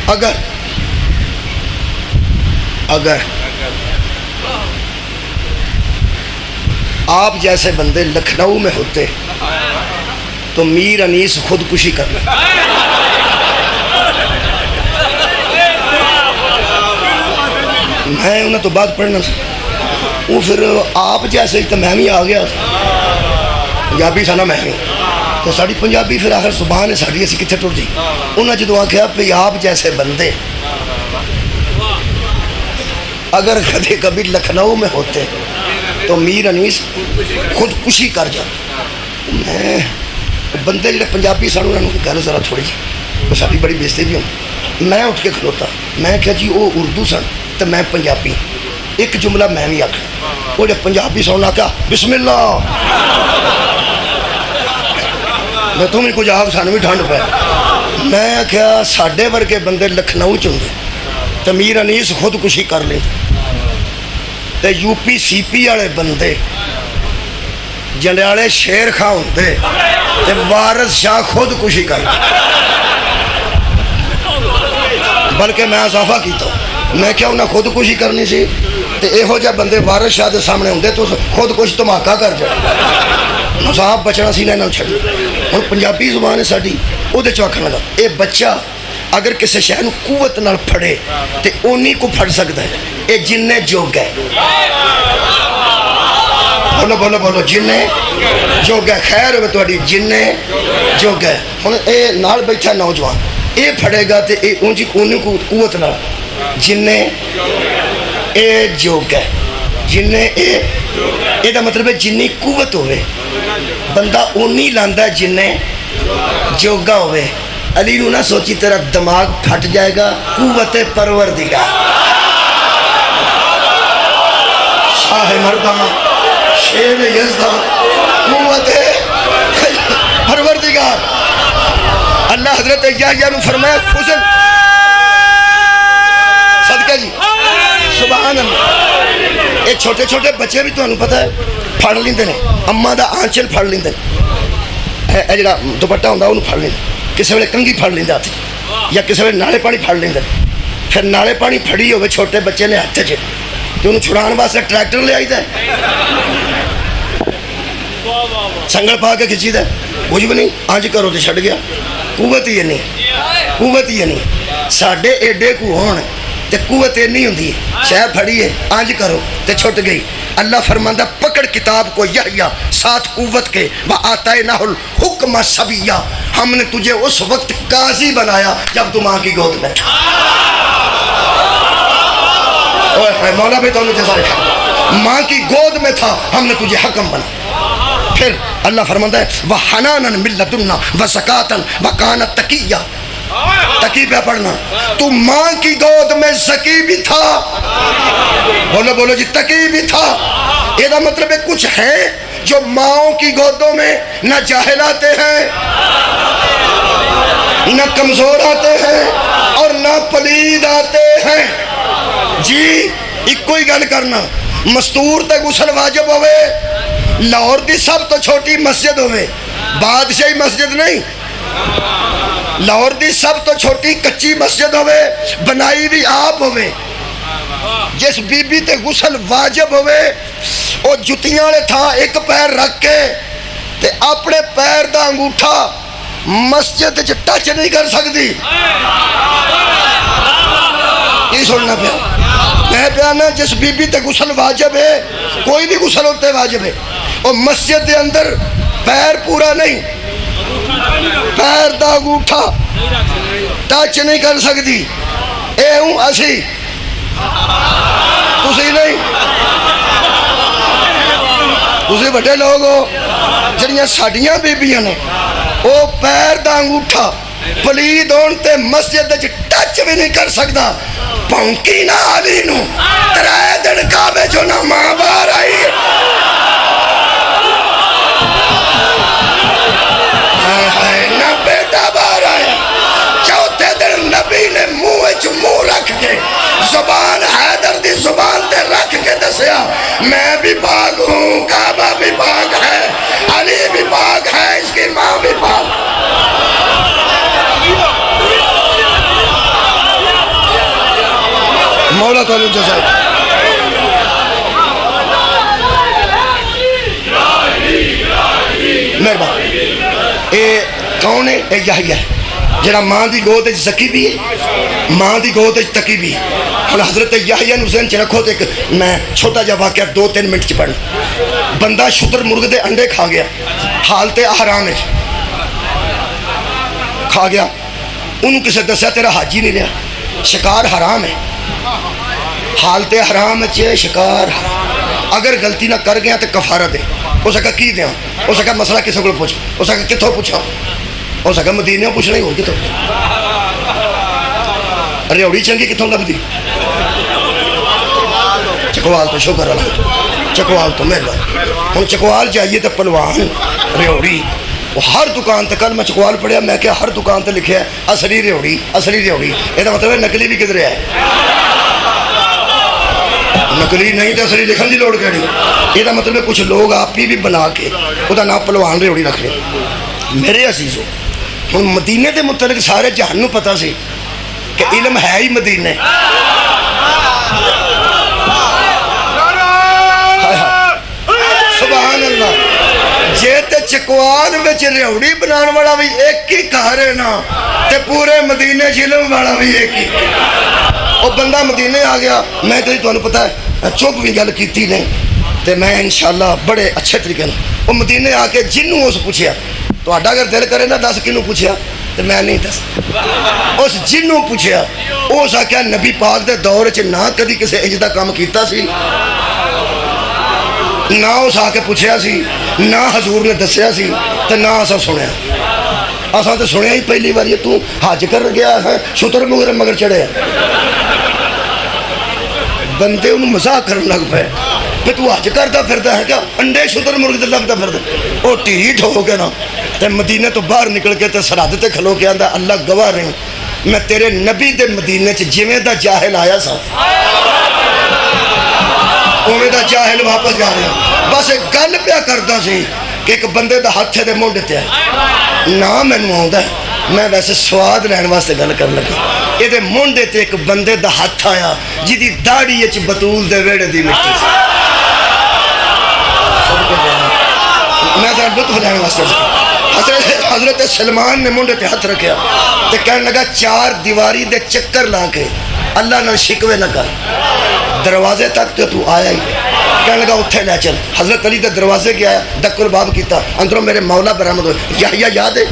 اگر آپ جیسے بندے لکھنؤ میں ہوتے تو میر انیس خودکشی کر لیں۔ میں انہیں تو بات پڑھنا سی، وہ پھر آپ جیسے تو میں بھی آ گیا پنجابی سا نا، میں تو ساری پنجابی پھر آخر زبان ہے ساری، اسی کتنے ٹر جی۔ انہیں جدو آخیا پہ آپ جیسے بندے اگر کبھی کبھی لکھنؤ میں ہوتے تو میر انیس خودکشی کر جاتے۔ میں بندے جڑے پنجابی سن انہوں نے گل ذرا تھوڑی جی تو ساری بڑی بےزتی بھی ہوں، میں اٹھ کے کھلوتا، میں کہا جی وہ اردو سن تو میں پنجابی، ایک جملہ میں بھی آخر، وہ جب پنجابی سن آخیا بسم اللہ، میں تم کچھ آگ سانو بھی ٹھنڈ پہ، میں آخیا ساڈے ورگے بندے لکھنؤ چاہتے تو میر انیس خودکشی کر لیں، تے یو پی سی پی والے بندے جنڈیالے شیر خان ہوندے تے وارث شاہ خودکشی کر، بلکہ میں اضافہ کیتا، میں کیا انہیں خودکشی کرنی سی تے یہو جہ بندے وارث شاہ دے سامنے ہوندے تو خود کچھ دھماکہ کر جائے مصاحب بچنا سی نہ انہوں چھڑی ہوں پنجابی زبان ہے ساری وہ آخر لگا یہ بچہ اگر کسی شہر قوت نال پھڑے تے اونی کو پھڑ سکتا ہے یہ جننے جوگ ہے بولو بولو بولو جننے جوگ ہے خیر ہوئے تھوڑی جننے جوگ ہے ہوں یہ نال بیٹھا نوجوان یہ پھڑے گا تے یہ اونجی اونی کو قوت نال جننے اے جوگ ہے جننے اے دا مطلب ہے جنی قوت ہوئے بندہ اونی لاندہ ہے جننے جوگا ہوئے علی نو نہ سوچی تیرا دماغ پھٹ جائے گا قوت پروردگار شاہ مردہ شیر یزدہ قوت پروردگار اللہ حضرت یحییٰ نے فرمایا فضل صدقہ جی سبحان اللہ یہ چھوٹے چھوٹے بچے بھی تو انہوں پتہ ہے پھڑ لیندے نے اماں دا آنچل پھڑ لیندے اے جڑا دوپٹہ ہوندا انہوں پھڑ لیندے کسی ویلے کنگھی پھڑ لیندے ہاتھ یا کسی ویلے نالے پانی پھڑ لیندے پھر نالے پانی پھڑی ہوئے چھوٹے بچے نے ہاتھ چ تو انہوں چھڑان واسطے ٹریکٹر لے آئی دا سنگل پا کے کھچی دا کچھ بھی نہیں آنج کرو تے چھڑ گیا قوت ہی نہیں قوت ہی نہیں ساڑھے ایڈے کو ہون تے قوت نہیں ہوندی شہر پھڑی ہے آنج کرو تے چھٹ گئی اللہ فرماندہ پکڑ کتاب کو یحییٰ ساتھ قوت کے وَآتَيْنَاهُ الْحُکْمَ صَبِیًّا ہم نے تجھے اس وقت قاضی بنایا جب تو ماں کی گود میں تھا مولا بھی تو انہوں جزا رکھا ماں کی گود میں تھا ہم نے تجھے حکم بنا پھر اللہ فرماندہ ہے وَحَنَانًا مِن لَدُنَّا وَزَكَاةً وَكَانَ تَقِيًّا تقی پہ پڑھنا تو ماں کی گود میں زکی بھی تھا بولو بولو جی تقی بھی تھا یہ دا مطلب ہے کچھ ہے جو ماں کی گودوں میں نہ جاہل آتے ہیں نہ کمزور آتے ہیں اور نہ پلید آتے ہیں جی ایک کوئی گل کرنا مستور تے غسل واجب ہوئے لاہور دی سب تو چھوٹی مسجد ہوئے بادشاہی مسجد نہیں لاہور دی سب تو چھوٹی کچی مسجد ہوئے بنائی بھی آپ ہوئے جس بی بی تے غسل واجب ہوئے او جتیاں لے تھا ایک پیر رکھ کے تے اپنے پیر دا انگوٹھا مسجد جو ٹچ نہیں کر سکتی یہ سننا پیا میں پیانا جس بی بی تے غسل واجب ہے کوئی بھی غسل ہوتے واجب ہے اور مسجد دے اندر پیر پورا نہیں پیر دا انگوٹھا ٹچ نہیں کر سکتی اے ہوں اسی تسی نہیں تسی بڑے لوگ ہو جنیاں ساڑیاں بیبیاں نے او پیر دا انگوٹھا پلید ہون تے مسجد جو ٹچ بھی نہیں کر سکتا پونکی نہ علی نو ترائے دن کعبے جو نہ ماں بار آئی نہ بیٹا بار آیا چوتھے دن نبی نے منہ رکھ کے زبان حیدر دی زبان تے رکھ کے دسیا میں بھی پاک ہوں کعبہ بھی پاک ہے علی بھی پاک ہے اس کی ماں بھی پاک مولا تو جزائے مہربان اے کون ہے اے یحییٰ ہے جڑا ماں دی گود وچ زکی بھی ہے ماں دی گود وچ تقی بھی ہے ہن حضرت یحییٰ نو ذہن چ رکھو تے میں چھوٹا جا واقعہ 2-3 منٹ چ پڑھنا بندہ شتر مرغ دے انڈے کھا گیا حالت احرام وچ کھا گیا انہوں کسے دسیا تیرا حاجی نہیں رہا شکار حرام ہے حالت حرام ہے شکار اگر غلطی نہ کر گیا تو کفارہ دے اس کا کی دیا اس کا مسئلہ کسی کو پوچھ اس کا کتوں پوچھا اس کا مدینے پوچھنا ہی ہو کتوں ریوڑی چنگی کتوں لبھی چکوال تو شکر اللہ چکوال تو مہربان ہوں چکوال جائیے تو پلوان ریوڑی وہ ہر دکان تے کل میں چکوال پڑھیا میں کہ ہر دکان تے لکھیا ہے اصلی ریوڑی یہ مطلب ہے نکلی بھی کدھر ہے نکلی نہیں تو اصلی لکھن دی لوڑ کہڑی یہ مطلب ہے کچھ لوگ آپ ہی بھی بنا کے وہ نام پلوان ریوڑی رکھ لیں میرے عزیزو ہوں مدینے دے متعلق سارے جہان نو پتا سی کہ علم ہے ہی مدینے سواد وچ ریوڑی بنان والا بھی ایک ہی گھر ہے نا تے پورے مدینے چلن والا بھی ایک ہی. وہ بندہ مدینے آ گیا, میں کہیں تمہیں پتہ ہے چپ بھی گل کیتی نہیں تے میں انشاءاللہ بڑے اچھے طریقے وہ مدینے آ کے جنوں اس پوچھیا تو اگر دل کرے نا دس کنوں پوچھیا تو میں نہیں دس اس جنوں پوچھیا اس آخیا نبی پاک دے دور چ نہ کدی کسی انج دا کام کیتا سی نہ اس آ کے پوچھیا سی نہ حضور نے دسیا سی تو نہ اسا سنیا. اساں تو سنیا ہی پہلی بار یہ تو حج کر گیا ہے شتر مگر چڑھے بندے انہوں مزاق کرنے لگ پے کہ تو حج کرتا پھرتا ہے کیا انڈے شتر مرغ تے لگتا پھرتا. وہ ٹھیٹ ہو گیا نا تے مدینے تو باہر نکل کے تے سرحد تے کھلو کے آندا اللہ گواہ رہے میں تیرے نبی دے مدینے چ جویں دا جاہل آیا سا اویں دا جاہل واپس جا رہا. بس ایک گل پیا کرتا سی کہ ایک بندے دا ہاتھ دے مونڈے تے ہے نہ مینوں آوندا ہے میں ویسے سواد لین واسطے گل کرن لگا یہ مونڈے تے ایک بندے دا ہاتھ آیا جی داڑھی وچ بطول دے ویڑے دی مٹی سی. میں ذرا لطف لینے واسطے حضرت سلمان نے مونڈے تے ہاتھ رکھیا تے کہنے لگا چار دیواری دے چکر لا کے اللہ نال شکوے نہ کر دروازے تک تو آیا ہی کہنے لگا اتھے لے چل. حضرت علی دے دروازے گیا دکل باب کیتا اندروں میرے مولا برآمد ہوئے. یحییٰ یاد ہے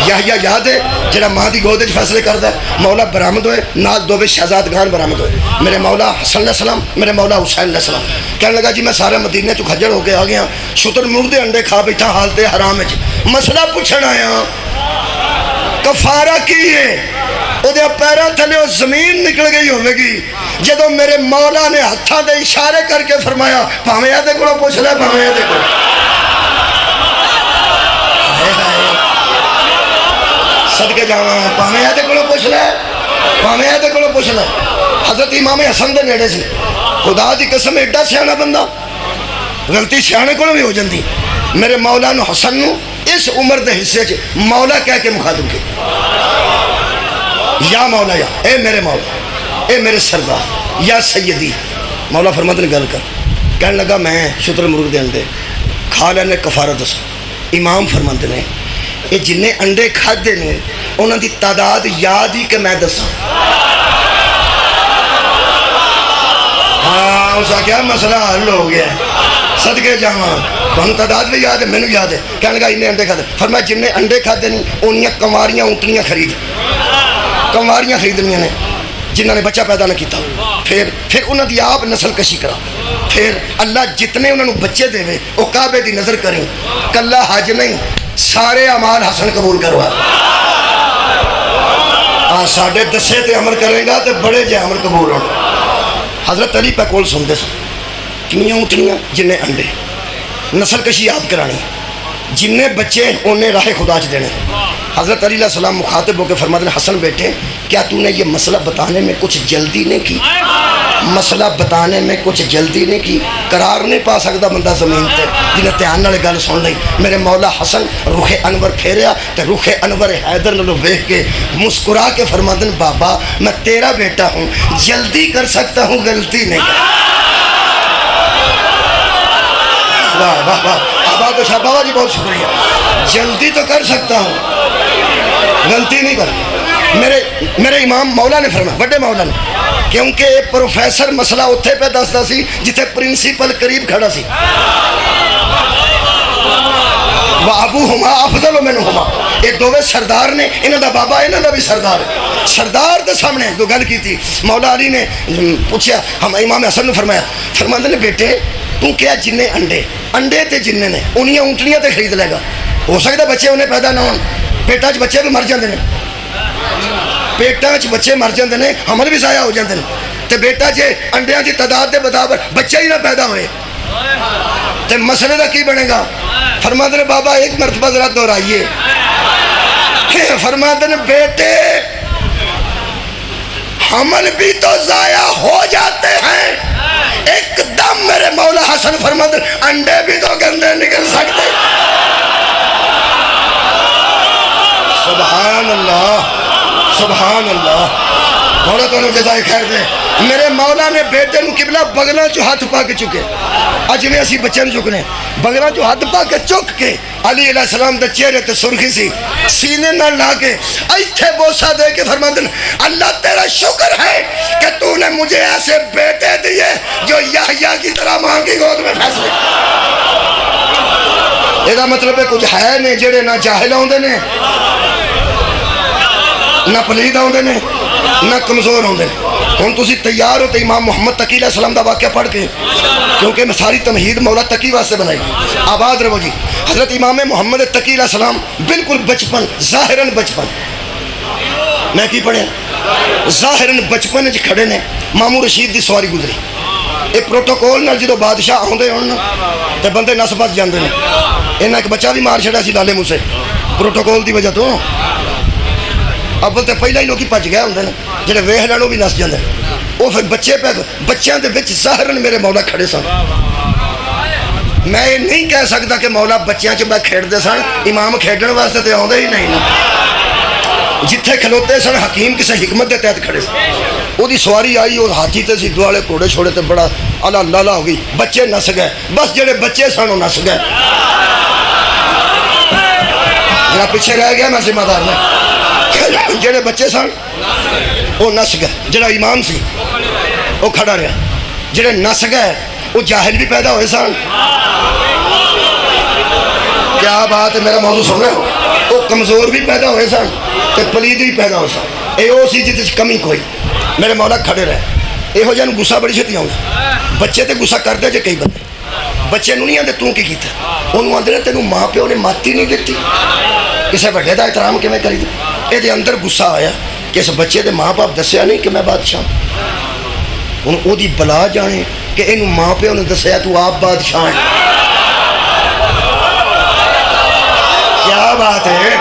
یحییٰ یاد ہے جڑا ماں دی گود وچ فیصلے کردا ہے. مولا برآمد ہوئے نال دو شہزادگان برآمد ہوئے میرے مولا حسن علیہ السلام میرے مولا حسین علیہ السلام. کہنے لگا جی میں سارے مدینے چ کھجڑ ہو کے آ گیا شتر مرغ دے انڈے کھا بیٹھا حالت حرام وچ مسئلہ پوچھن آیا کفارہ کی ہے وہ پیروں تھلے وہ زمین نکل گئی ہوے گی جدو میرے مولا نے ہتھاں دے اشارے کر کے فرمایا بھاویں دے کولوں پوچھ لے بھاویں دے کولوں صدقے جاواں بھاویں دے کولوں پوچھ لے بھاویں دے کولوں پوچھ لے. حضرت امام حسن دے نیڑے سی خدا دی قسم ایڈا سیاںا بندہ غلطی سیانے کولوں بھی ہو جاندی. میرے مولا نو حسن نو اس عمر دے حصے چ مولا کہہ کے مخاطب کے یا مولا یا اے میرے مولا اے میرے سردار یا سیدی. مولا فرماتے نے گل کر کہنے لگا میں شتر مرغ دے انڈے کھا لینے کفارہ دسو. امام فرماتے نے یہ جن انڈے کھادے نے انہوں دی تعداد یاد ہی کہ میں دساں. ہاں اس کا کیا مسئلہ حل ہو گیا صدقے جاواں تمہیں تعداد بھی یاد ہے مینوں یاد ہے. کہنے لگا انہیں انڈے کھادے فرمایا جن انڈے کھادے نہیں انہیاں کنواریاں اونٹنیاں خرید کنواریاں خریدنیاں نے جنہوں نے بچہ پیدا نہ کیتا. پھر انہوں دی آپ نسل کشی کرا پھر اللہ جتنے انہوں نے بچے دے وہ کعبے دی نظر کریں کلا حج نہیں سارے اعمال حسن قبول کروا. ہاں ساڈے دسے تے عمل کرے گا تے بڑے جے عمل قبول ہونا. حضرت علی پہ کول سنتے سن کنیاں اونٹنیاں جن انڈے نسل کشی آپ کرانی جن بچے انہیں راہ خدا چ دینے. حضرت علی علیہ السلام مخاطب ہو کے فرماتے ہیں حسن بیٹے کیا تو نے یہ مسئلہ بتانے میں کچھ جلدی نہیں کی مسئلہ بتانے میں کچھ جلدی نہیں کی قرار نہیں پا سکتا بندہ زمین تے جنہیں دھیان نال گل سن لئی. میرے مولا حسن رخ انور پھیریا تے رخ انور حیدر نال ویکھ کے مسکرا کے فرماتے ہیں بابا میں تیرا بیٹا ہوں جلدی کر سکتا ہوں غلطی نہیں کر. واہ واہ واہ آباد و شاہ بابا جی بہت شکریہ. جلدی تو کر سکتا ہوں غلطی نہیں کر. میرے امام مولا نے فرمایا بڑے مولا نے کیونکہ ایک پروفیسر مسئلہ اتھے پہ دستا سی جتھے پرنسپل قریب کھڑا سی. وَأَبُوهُمَا أَفْضَلُ مِنْهُمَا یہ دووے سردار نے انہاں دا بابا انہاں دا بھی سردار ہے. سردار دے سامنے جو گل کی تھی مولا علی نے پوچھا ہم امام حسن نے فرماتے نے بیٹے تو کیا جننے انڈے تے جننے نے انہیاں اونٹنیاں تے خرید لے گا. ہو سکتا بچے انہیں پیدا نہ ہون پیٹا چ بچے بھی مر جاندے نے پیٹا چ بچے مر جاندے نے حمل بھی ضائع ہو جاندے نے تے بیٹا جے انڈیاں دی تعداد دے برابر بچہ ہی نہ پیدا ہوئے تے مسئلے دا کی بنے گا. فرماتے نے بابا ایک مرتبہ ذرا دہرائیے. فرماتے نے بیٹے حمل بھی تو ضائع ہو جاتے ہیں ایک دم میرے مولا حسن فرماتے انڈے بھی تو گندے نکل سکتے. سبحان اللہ سبحان اللہ مولا تو انہوں جزائے خیر دے. میرے مولا نے بیٹے نو قبلہ بغلہ چو ہاتھ پا کے چکے اج میں اسی بچے نو چکنے بغلہ چو ہاتھ پا کے چک کے علی علیہ السلام دے چہرے تے سرخی سی، سینے نہ لا کے ایتھے بوسہ دے کے فرماندن اللہ تیرا شکر ہے کہ تو نے مجھے ایسے بیٹے دیے جو یحییٰ کی طرح ماں کی گود میں فیصلے۔ یہ مطلب ہے کچھ ہے نہیں جڑے نہ جاہل ہوندے نے، نہ پلید ہوندے نے، نہ کمزور ہوندے نے۔ ہن تسی تیار ہو تے امام محمد تقی علیہ السلام دا واقعہ پڑھ کے، کیونکہ میں ساری تمہید مولا تقی واسطے بنائی، آباد رہو جی۔ حضرت امام محمد تقی علیہ السلام بالکل بچپن، ظاہراً بچپن، میں کی پڑھیا ظاہراً بچپن وچ کھڑے نے، ماموں رشید دی سواری گزری، ایک پروٹوکول نال جدوں بادشاہ آوندے ہون تے بندے نس بس جاندے نے، انہاں ایک بچہ بھی مار چھڑیا سی لالے منہ سے پروٹوکول دی وجہ تو۔ اول تے پہلا ہی لوگ بھج گئے ہوندے نے، جڑے ویکھ لین وہ بھی نس جاندے، وہ پھر بچے پہ بچیاں دے وچ ظاہراً میرے مولا کھڑے سن۔ میں یہ نہیں کہہ سکتا کہ مولا بچیاں چ میں کھیڈتے سن، امام کھیڈن واسطے تے آوندے ہی نہیں نا، جتھے کھلوتے سن حکیم کسے حکمت دے تحت کھڑے سن۔ وہ دی سواری آئی اور ہاتھی تے سی دوالے کوڑے چھوڑے تے بڑا اللہ لالا ہو گئی، بچے نس گئے، بس جڑے بچے سن وہ نس گئے، میرا پیچھے رہ گیا میں ذمہ دار میں، جڑے بچے سن وہ نس گئے، جڑا امام سی وہ کھڑا رہا، جڑے نس گئے وہ جاہل بھی پیدا ہوئے سن۔ کیا بات ہے، میرا موضوع سن رہے ہو؟ وہ کمزور بھی پیدا ہوئے سن تے پلید بھی پیدا ہوئے سن، اے او سی جس کمی کوئی، میرے مولا کھڑے رہے۔ یہو جہاں غصہ بڑی چھتی آؤں، بچے تے غصہ کرتے جے کئی بندے، بچے نوں نہیں آتے تو کی کیتا، انہوں آتے ہیں تینوں ماں پیو نے ماتی نہیں دیتی، کسے بڑے دا احترام کیویں کری دی؟ یہ اندر غصہ آیا کہ اس بچے دے ماں باپ دسیا نہیں کہ میں بادشاہ ہوں، وہ دی بلا جانے کہ انہوں ماں پیو نے دسیا تو آپ بادشاہ ہیں۔ کیا بات ہے،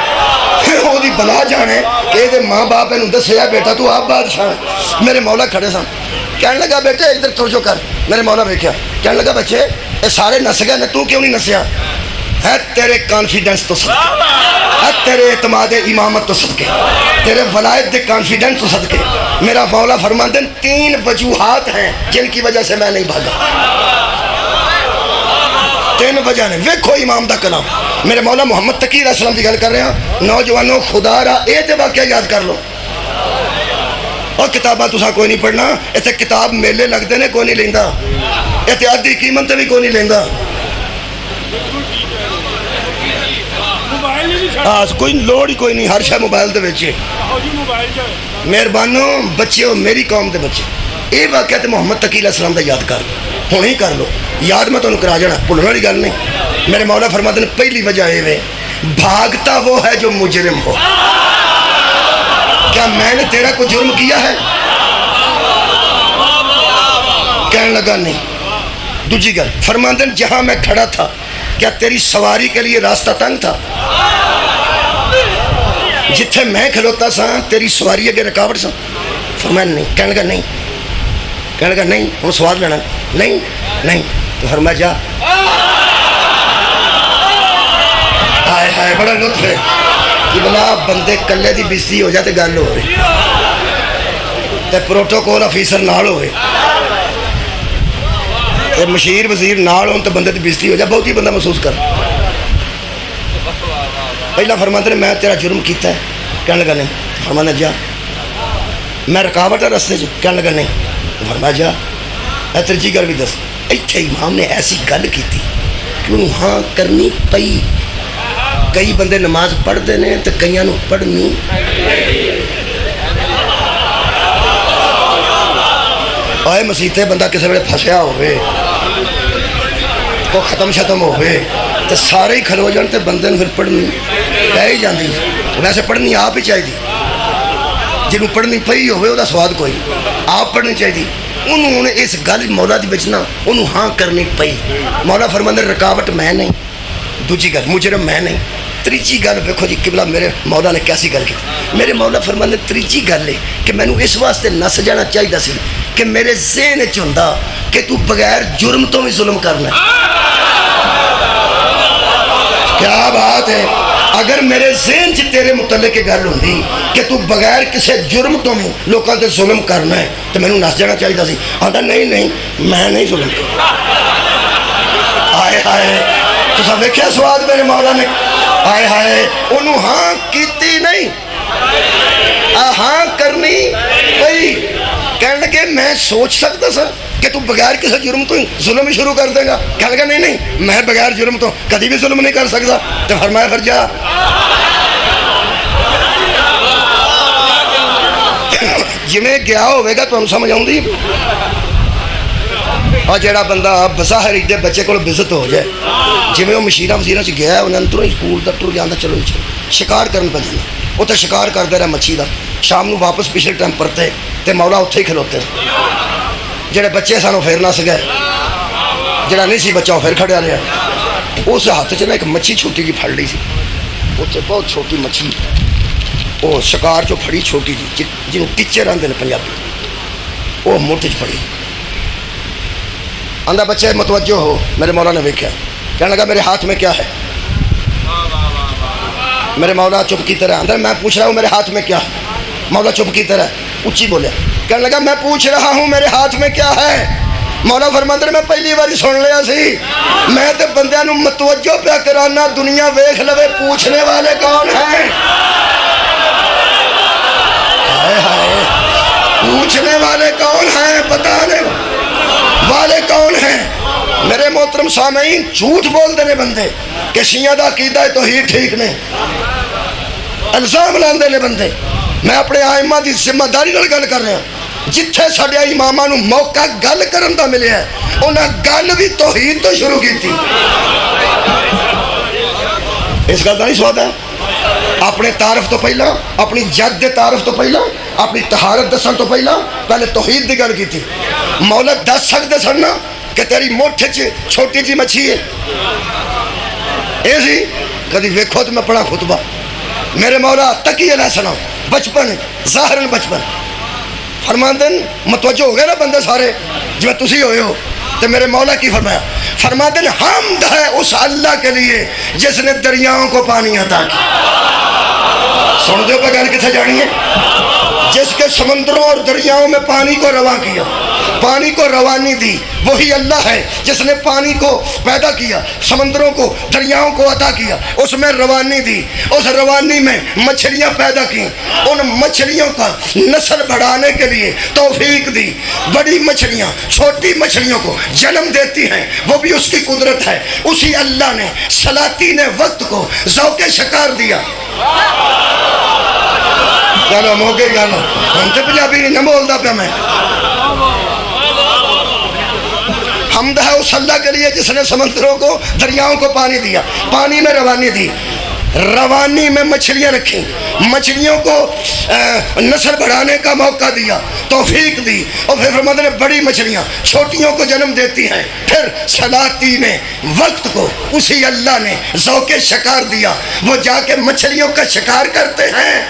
وہ دی بلا جانے کہ یہ ماں باپ انہوں دسیا بیٹا تو آپ بادشاہ ہیں۔ میرے مولا کھڑے سن، کہنے لگا بیٹے ادھر توجہ کر، میرے مولا بیٹھیا، کہنے لگا بچے یہ سارے نس گئے تو کیوں نہیں نسیا؟ ہے تیرے کانفیڈنس تو صدقے، ہے تیرے اعتماد امامت تو صدقے، تیرے ولایت دے کانفیڈنس تو صدقے۔ میرا مولا فرماندے ہیں 3 وجوہات ہیں جن کی وجہ سے میں نہیں بھاگا، 3 وجہ نے، ویکھو امام دا کلام، میرے مولا محمد تقی علیہ السلام کی گل کر رہے ہیں۔ نوجوانوں خدا را اے تے واقعہ یاد کر لو، اور کتاباں تساں کوئی نہیں پڑھنا، ایتھے کتاب میلے لگتے نے کوئی نہیں لیندا، ایتھے آدھی قیمت بھی کوئی نہیں لیندا، کوئی لوڑ ہی کوئی نہیں، ہر شے موبائل دے وچ۔ مہربانو بچیو، میری قوم دے بچے، یہ واقعہ تے محمد تقی علیہ السلام دا یاد کر لو، ہن ہی کر لو، یاد میں تمہیں کرا جانا، بھولنے والی گل نہیں۔ میرے مولا فرماتے ہیں پہلی وجہ یہ ہے بھاگتا وہ ہے جو مجرم ہو۔ کیا میں نے تیرا کوئی جرم کیا ہے؟ کہنے لگا نہیں۔ دوسری گل فرماتے ہیں جہاں میں کھڑا تھا کیا تیری سواری کے لیے راستہ تنگ تھا؟ جتھے میں کھلوتا سا تیری سواری اگے رکاوٹ سا؟ فرمایا نہیں۔ کہنے لگا نہیں، کہنے لگا نہیں، ہوں سواد لینا نہیں نہیں، تو فرمایا جا۔ ہائے ہائے بڑا لطف ہے کہ بلا بندے کلے دی بستی ہو جاتے گل ہو رہی تے پروٹوکول آفیسر نال ہوئے تے مشیر وزیر نال ہون تے بندے دی بستی ہو جائے، بہت ہی بندہ محسوس کر۔ پہلا فرماتے ہیں میں تیرا جرم کیتا ہے؟ کہنے لگا نہیں۔ فرمانا جا۔ میں رکاوٹ ہے رستے چ؟ کہنے لگا نہیں۔ فرمایا جا۔ میں تیجی گل بھی دس، ایتھے امام نے ایسی گل کی تھی کہ انہوں ہاں کرنی پئی۔ کئی بندے نماز پڑھتے ہیں تو کئیاں نوں پڑھنی، آئے مسیطے بندہ کسی ویلے پھسیا ہوئے کو ختم شتم ہوئے تو سارے ہی کھلو جان تے بندے پھر پڑھنی پہ ہی جاندی۔ ویسے پڑھنی آپ ہی چاہیے، جنہوں پڑھنی پئی ہوئے وہ سواد کوئی، آپ پڑھنی چاہیے۔ انہوں نے اس گل مولا دی بچنا انہوں ہاں کرنی پئی۔ مولا فرماندے رکاوٹ میں نہیں، دوجی گل مجرم میں نہیں، تیجی گل دیکھو جی قبلہ میرے مولا نے کیسی گل کی۔ میرے مولا فرماندے تیجی گل ہے کہ میں اس واسطے نس جانا چاہیے سی کہ میرے ذہن چ ہوندا کہ تو بغیر جرم تو بھی ظلم کرنا ہے۔ کیا بات ہے، اگر میرے ذہن چ تیرے متعلق گل ہوندی کہ تو بغیر کسی جرم تو بھی لوکاں تے ظلم کرنا ہے تو مینوں نس جانا چاہیے سی۔ آندا نہیں نہیں میں نہیں ظلم کرنا۔ ہائے ہائے تو ویکھیا سواد میرے مولا نے ہائے ہائے انہوں ہاں کیتی نہیں ہاں کرنی پئی کہنے لگے میں سوچ سکتا سر کہ تو بغیر کسی جرم تو ظلم ہی شروع کر دے گا کہنے لگا نہیں نہیں میں بغیر جرم تو کبھی بھی ظلم نہیں کر سکتا تو فرمایا پھر جا جویں گیا ہوئے گا تو ہم سمجھ آؤں دی اور جیڑا بندہ بظاہر ایڈے بچے کو بزت ہو جائے جویں وہ مشیرہ وزیرہ سے گیا ہے انہیں انتروں ہی پول دا ٹر جانا چلو شکار کرن پہ جانا وہ تو شکار کر دے رہا مچھی دا شام نو واپس پچھلے ٹائم پرتے تے مولا اتھے ہی کھلوتے جڑے بچے سانو پھر نہ سکے جڑا نہیں سی بچہ وہ پھر کھڑیا رہا اس ہاتھ چ ایک مچھی چھوٹی جی پھڑ لی سی وہ بہت چھوٹی مچھی وہ شکار چو پھڑی چھوٹی جی جنہوں ٹچر آندے نے پنجابی وہ مٹھ چ پھڑی آندہ بچے متوجہ ہو میرے مولا نے ویکھیا کہنے لگا میرے ہاتھ میں کیا ہے میرے مولا چپ کی طرح اندر میں پوچھ رہا ہوں میرے ہاتھ میں کیا ہے مولا چپ کی طرح اونچی بولے کہنے لگا میں پوچھ رہا ہوں میرے ہاتھ میں کیا ہے مولا فرماندے میں پہلی باری سن لیا سی میں تے بندیاں نو متوجہ پیا کرانا دنیا ویکھ لوے پوچھنے والے کون ہیں ہائے ہائے پوچھنے والے کون ہیں بتانے والے کون ہیں میرے محترم سامعین جھوٹ بول دینے بندے کہ شیعہ دا عقیدہ ہے تو ہی ٹھیک نہیں الزام لان دینے بندے میں اپنے آئمہ دی ذمہ داری نال گل کر رہا ہوں جتھے ساڈے اماماں نو موقع گل کرن دا ملیا ہے انہاں گل بھی توحید تو شروع کی تھی اس گل دا نہیں سواد ہے اپنے تعارف تو پہلا اپنی جد دے تعارف تو پہلا اپنی طہارت دسن تو پہلا پہلے توحید دی گل کی تھی مولا دس سکدے سن نا کہ تیری مٹھ چھوٹی جی مچھی ہے اے سی کدی ویکھو تو میں پڑھا خطبہ میرے مولا تقی علیہ السلام بچپن ظاہراً بچپن فرماندن متوجہ ہو گئے نا بندے سارے جو تسی ہوئے ہو تو میرے مولا کی فرمایا فرماندن حمد ہے اس اللہ کے لیے جس نے دریاؤں کو پانی عطا کیا سن دو پہ گل کتھے جانی ہے جس کے سمندروں اور دریاؤں میں پانی کو رواں کیا پانی کو روانی دی وہی اللہ ہے جس نے پانی کو پیدا کیا سمندروں کو دریاؤں کو عطا کیا اس میں روانی دی اس روانی میں مچھلیاں پیدا کی ان مچھلیوں کا نسل بڑھانے کے لیے توفیق دی بڑی مچھلیاں چھوٹی مچھلیوں کو جنم دیتی ہیں وہ بھی اس کی قدرت ہے اسی اللہ نے سلاطین وقت کو ذوق شکار دیا گانا موقع گانا ہم تو پنجابی نہیں نہ بولتا پہ میں حمد ہے اس اللہ کے لیے جس نے سمندروں کو دریاؤں کو پانی دیا پانی میں روانی دی روانی میں مچھلیاں رکھیں مچھلیوں کو نسل بڑھانے کا موقع دیا توفیق دی اور پھر فرماتے ہیں بڑی مچھلیاں چھوٹیوں کو جنم دیتی ہیں پھر سلاطین وقت کو اسی اللہ نے ذوق شکار دیا وہ جا کے مچھلیوں کا شکار کرتے ہیں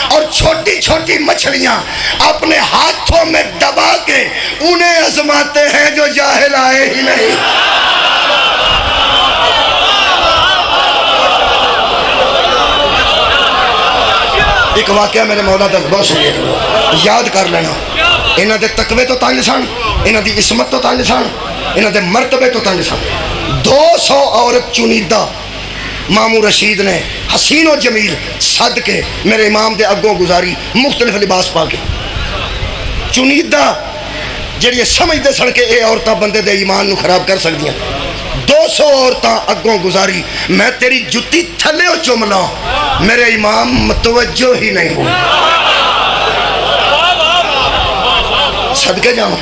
اور چھوٹی چھوٹی مچھلیاں اپنے ہاتھوں میں دبا کے انہیں آزماتے ہیں جو جاہل آئے ہی نہیں ایک واقعہ میرے مولا دس بہت سنیے یاد کر لینا انہاں دے تقوی تو تنگ سن انہاں دی عصمت تو تنگ سن انہاں دے مرتبے تو تنگ سن 200 عورت چنیدہ مامو رشید نے حسین و جمیل صد کے میرے امام دے اگوں گزاری مختلف لباس پا کے چنیدہ جڑی سمجھتے سن کے اے عورتاں بندے دے ایمان نو خراب کر سکدیاں 200 عورتاں اگوں گزاری میں تیری جتی تھلے ہو چملا میرے امام متوجہ ہی نہیں ہوئی صدقے جاؤں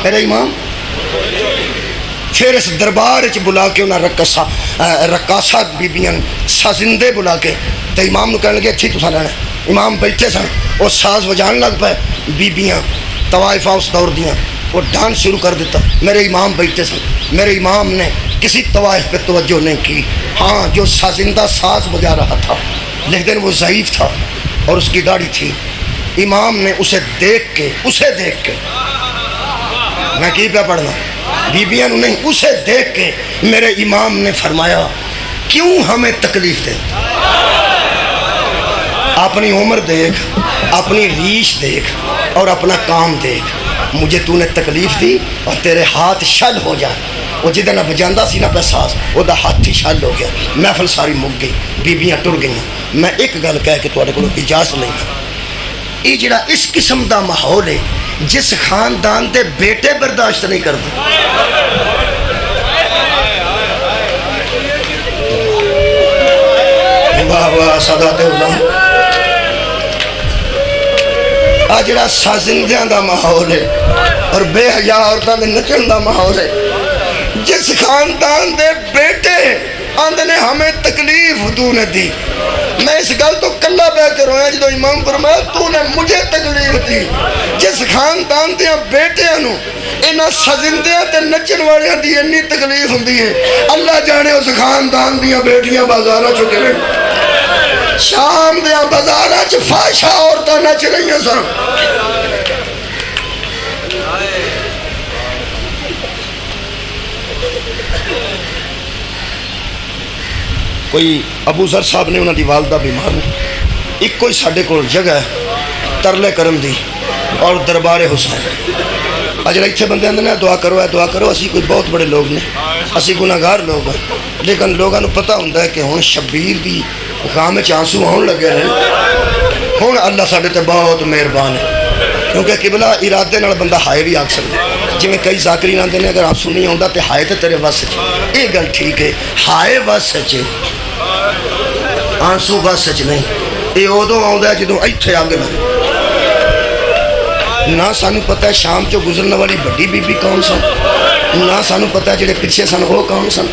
میرے امام پھر اس دربار چ بلا کے انہاں رقاصات بیبیاں سازندے بلا کے تو امام نو کہنے لگے اچھی تساں رہنا امام بیٹھے سن وہ ساز بجان لگ پائے بیبیاں طوائفہ اس دور دیاں وہ ڈانس شروع کر دیتا میرے امام بیٹھے سن میرے امام نے کسی طوائف پہ توجہ نہیں کی ہاں جو سازندہ ساز بجا رہا تھا لیکن وہ ضعیف تھا اور اس کی داڑھی تھی امام نے اسے دیکھ کے میں کی پہ پڑھنا بیبیاں نہیں اسے دیکھ کے میرے امام نے فرمایا کیوں ہمیں تکلیف دے اپنی عمر دیکھ اپنی ریش دیکھ اور اپنا کام دیکھ مجھے تو نے تکلیف دی اور تیرے ہاتھ شل ہو جائے. وہ جدھر نہ بجاندہ سی نہ پہساس وہ دا ہاتھ ہی شل ہو گیا. محفل ساری مک گئی, بیبیاں ٹر گئیں. میں ایک گل کہہ کے تواڈے کولوں اجازت لینا, یہ جڑا اس قسم دا ماحول ہے جس خاندان دے بیٹے برداشت نہیں کرتے, واہ واہ سادات علماء, آ جڑا سازندیاں دا ماحول ہے اور بے حیا عورتاں دے نچن دا ماحول ہے, جس خاندان دے بیٹے آندے نے ہمیں تکلیف تو نے دی. میں اس گل تو کلا بہ کے رویا جدو امام فرمایا تو نے مجھے تکلیف دی. جس خاندان دے بیٹیاں نو انہاں سازندیاں تے نچن والیاں دی اتنی تکلیف ہوندی ہے, اللہ جانے اس خاندان دیاں بیٹیاں بازاراں چ کرے. شام دیاں بازاراں چ فحشا عورتاں نچ رہیاں سن. کوئی ابو ذر صاحب نے انہوں دی والدہ بیمار نے, ایک کوئی ساڑھے کو جگہ ہے ترلے کرم دی اور دربار حسین. اجلا اتھے بندے اندر دعا کرو ہے دعا کرو, اسی کوئی بہت بڑے لوگ نے, اسی گناہگار لوگ ہیں, لیکن لوگوں نے پتہ ہوندہ ہے کہ ہون شبیر دی غام آنسو ہون لگے رہے. ہون اللہ ساڑھے تے بہت مہربان ہے, کیونکہ قبلہ ارادے نال بندہ ہائے بھی آگ سکتا ہے. جی میں کئی ذاکرین آندے نے اگر آنسو نہیں ہوندہ تے ہائے تے تیرے وس سچے, یہ گل ٹھیک ہے, ہائے وس سچے آنسو بس سچ نہیں. یہ ادو آ جدو اتنے آگے لگے نہ سانو پتہ ہے شام چو گزرنے والی بڑی بی بی کون سن, نہ سانو پتہ ہے جڑے پیچھے سن وہ کون سن.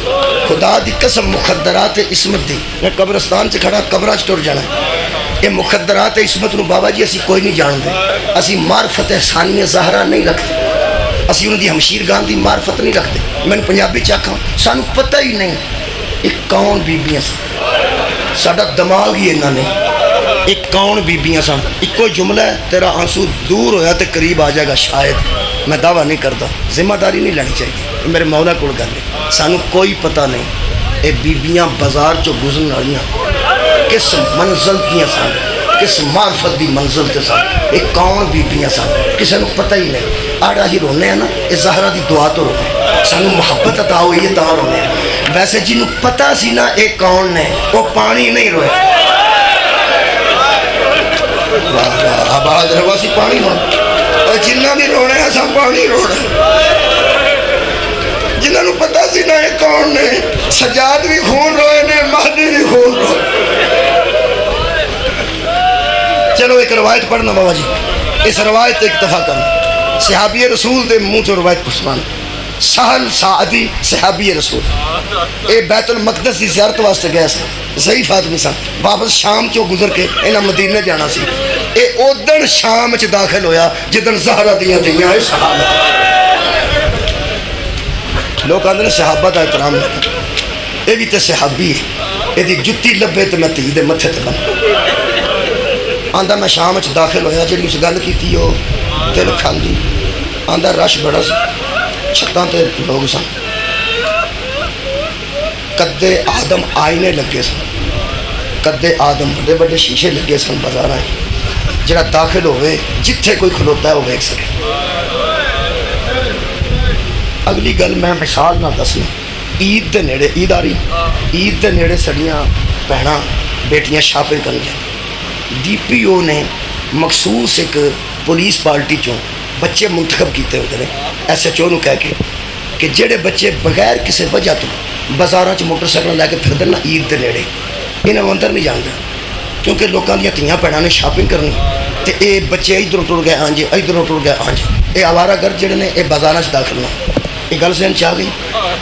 خدا دی قسم مخدرات عصمت دی, میں قبرستان سے کھڑا قبرہ چ ٹر جانا ہے. یہ مخدرات عصمت نو بابا جی اسی کوئی نہیں جان دے, اسی معرفت ثانیہ زہرا نہیں رکھتے, اسی انہوں دی ہمشیر گان دی معرفت نہیں رکھتے. میں نے پنجابی چاکھاں سانو پتہ ہی نہیں ایک کون بیبیاں سن, ساڑھا دماغ ہی انہاں نے ایک کون بیبیاں سن. ایک کوئی جملہ ہے تیرا آنسو دور ہویا تے قریب آ جائے گا شاید, میں دعویٰ نہیں کرتا, ذمہ داری نہیں لینی چاہیے, میرے مولا کو گل ہے. سانو کوئی پتہ نہیں اے بیبیاں بازار چو گزرن والیاں کس منزل کیاں سن, کس معرفت دی منزل تے سن, ایک کون بیبیاں سن, کسے نو پتہ ہی نہیں. آڑا ہی رونے ہیں نا, اے زہرہ دی دعا تو رونے, سانو محبت عطا ہوئی ہے تا رونے ہیں. ویسے جنہوں پتہ سی نا اے کون نے وہ پانی نہیں روئے. آباد روا سی پانی رونے, اور جنہ بھی رونے ہیں سا پانی رونے. جنہوں نے پتہ سی نا اے کون نے, سجاد بھی خون روئے نے, مہدی بھی خون روئے. چلو ایک روایت پڑھنا بابا جی, اس روایت اکتفا کرنا. صحابی رسول دے منہ تو روایت پڑھنا. سہل سعدی صحابی رسول, اے بیت المقدس دی زیارت واسطے گئے سن, ضعیف آدمی سن, واپس شام چو گزر کے انہاں مدینے جانا سی. اے اودن شام چ داخل ہویا جدن زہرہ دیاں دیاں اے صحابہ. لوگ آندے نے صحابہ دا احترام نہیں, اے بھی تے صحابی ہے, اے دی جتی لبے تے میں تی دے متھے تے بن. آندہ میں شام چ داخل ہویا جڑی اس گل کیتی ہو دل کھاندی. آندہ رش بڑا سی, چھتاں تے لوگ سن, قدِ آدم آئینے لگے سن, قدِ آدم بڑے بڑے شیشے لگے سن بازار آئے, جڑا داخل ہوئے جتھے کوئی کھلوتا ہے وہ دیکھ سکے. اگلی گل میں مثال نہ دسنا, عید دے نیڑے, عید آ رہی, عید دے نیڑے سڑیاں بہناں بیٹیاں شاپنگ کر جائیں. ڈی پی او نے مخصوص ایک پولیس پارٹی چوں بچے منتخب کیتے ہوتے ہیں ایس ایچ او نو کہہ کے کہ جڑے بچے بغیر کسی وجہ تو بازاراں چ موٹر سائیکل لے کے پھردے نا عید دے نیڑے, انہاں اندر نہیں جان دے, کیونکہ لوکاں دیاں دھیاں بھیڑاں نے شاپنگ کرنی تے اے بچے ادھروں ٹر گئے ہاں جی, ادھروں ٹر گئے ہاں جی, اے آوارہ گرد جڑے نے اے بازاراں چ داخل نہ. یہ گل ذہن چ آ گئی.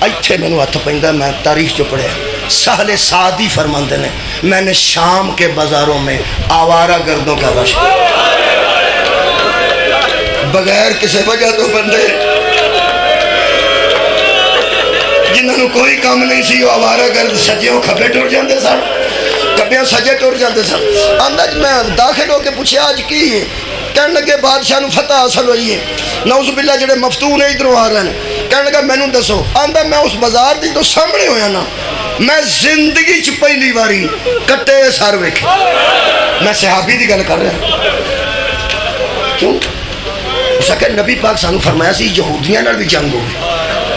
ایتھے مینوں ہتھ پیندا, میں تاریخ جو پڑھیا, سہل سعدی فرماندے نے میں نے شام کے بازاروں میں آوارہ گردوں کا رش, بغیر کسی وجہ تو بندے جنہوں نے کوئی کام نہیں سی, وہ آوارہ گرد سجیوں کھبے ٹر جاندے سن, کبیاں سجے ٹر جاندے سن. آندہ میں داخل ہو کے پوچھے آج کی ہے, کہنے لگے بادشاہ نو فتح حاصل ہوئی ہے, نعوذ باللہ جڑے مفتون ہیں ادھروں آ رہے ہیں. کہنے لگا میں نو دسو. آندہ میں اس بازار دی تو سامنے ہویا نا, میں زندگی چ پہلی باری کٹے سر ویکھے. میں صحابی دی گل کر رہا, کیوں اس آخر نبی پاک سانو فرمایا سی یہودیاں نال بھی جنگ ہوگی،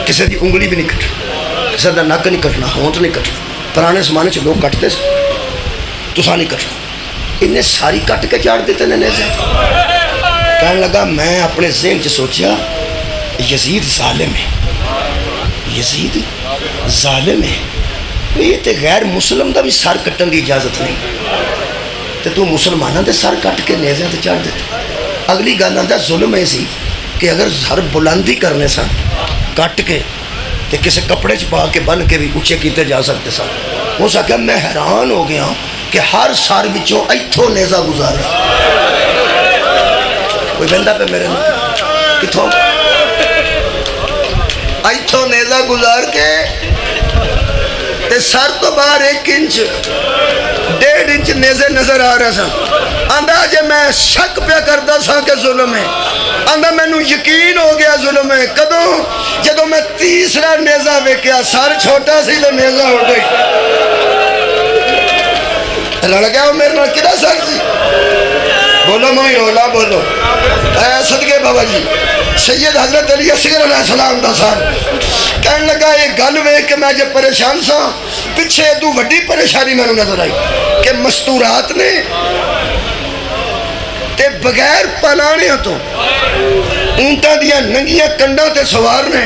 کسی دی انگلی بھی نہیں کٹنا، کسی دا نک نہیں کٹنا، ہونٹ نہیں کٹنا. پرانے زمانے چ لوگ کٹتے سے، تسا نہیں کٹنا. انہیں ساری کٹ کے چاڑ دیتے نے نیزے. کہنے لگا میں اپنے ذہن چ سوچیا یزید ظالم ہے، یزید ظالم ہے، یہ تے غیر مسلم دا بھی سر کٹن دی اجازت نہیں، تے تو مسلمانوں دے سر کٹ کے نیزے تے چڑھ دیتے. اگلی گل آندا ظلم ہے سی کہ اگر سر بلندی کرنے سن کٹ کے تے کسی کپڑے چ پا کے بن کے بھی اونچے کیتے جا سکتے سن. اس آخیا میں حیران ہو گیا کہ ہر سر وچوں ایتھوں نیزہ گزارا. کوئی بندہ پہ میرے نال کتھوں ایتھوں نیزہ گزار کے تے سر تو باہر 1 انچ 1.5 انچ نیزے نظر آ رہا سا. آندا جے میں شک پہ کردا سا کہ ظلم ہے، آندا مینوں یقین ہو گیا ظلم ہے. کدوں؟ جدوں میں تیسرا نیزہ ویکھیا، سر چھوٹا سی تے نیزہ اڑ گئی. لڑ گیا میرے نال کدا سر سی؟ بولو میں رولا بولو. اے صدقے بابا جی سید حضرت علی اصغر علیہ السلام دا سر. کہنے لگا یہ گل ویکھ کے میں جب پریشان سا، پیچھے ادو وڈی پریشانی میں نظر آئی کہ مستورات نے تے بغیر پلانیاں تو اونٹاں دیاں ننگیاں کنڈاں تے سوار نے.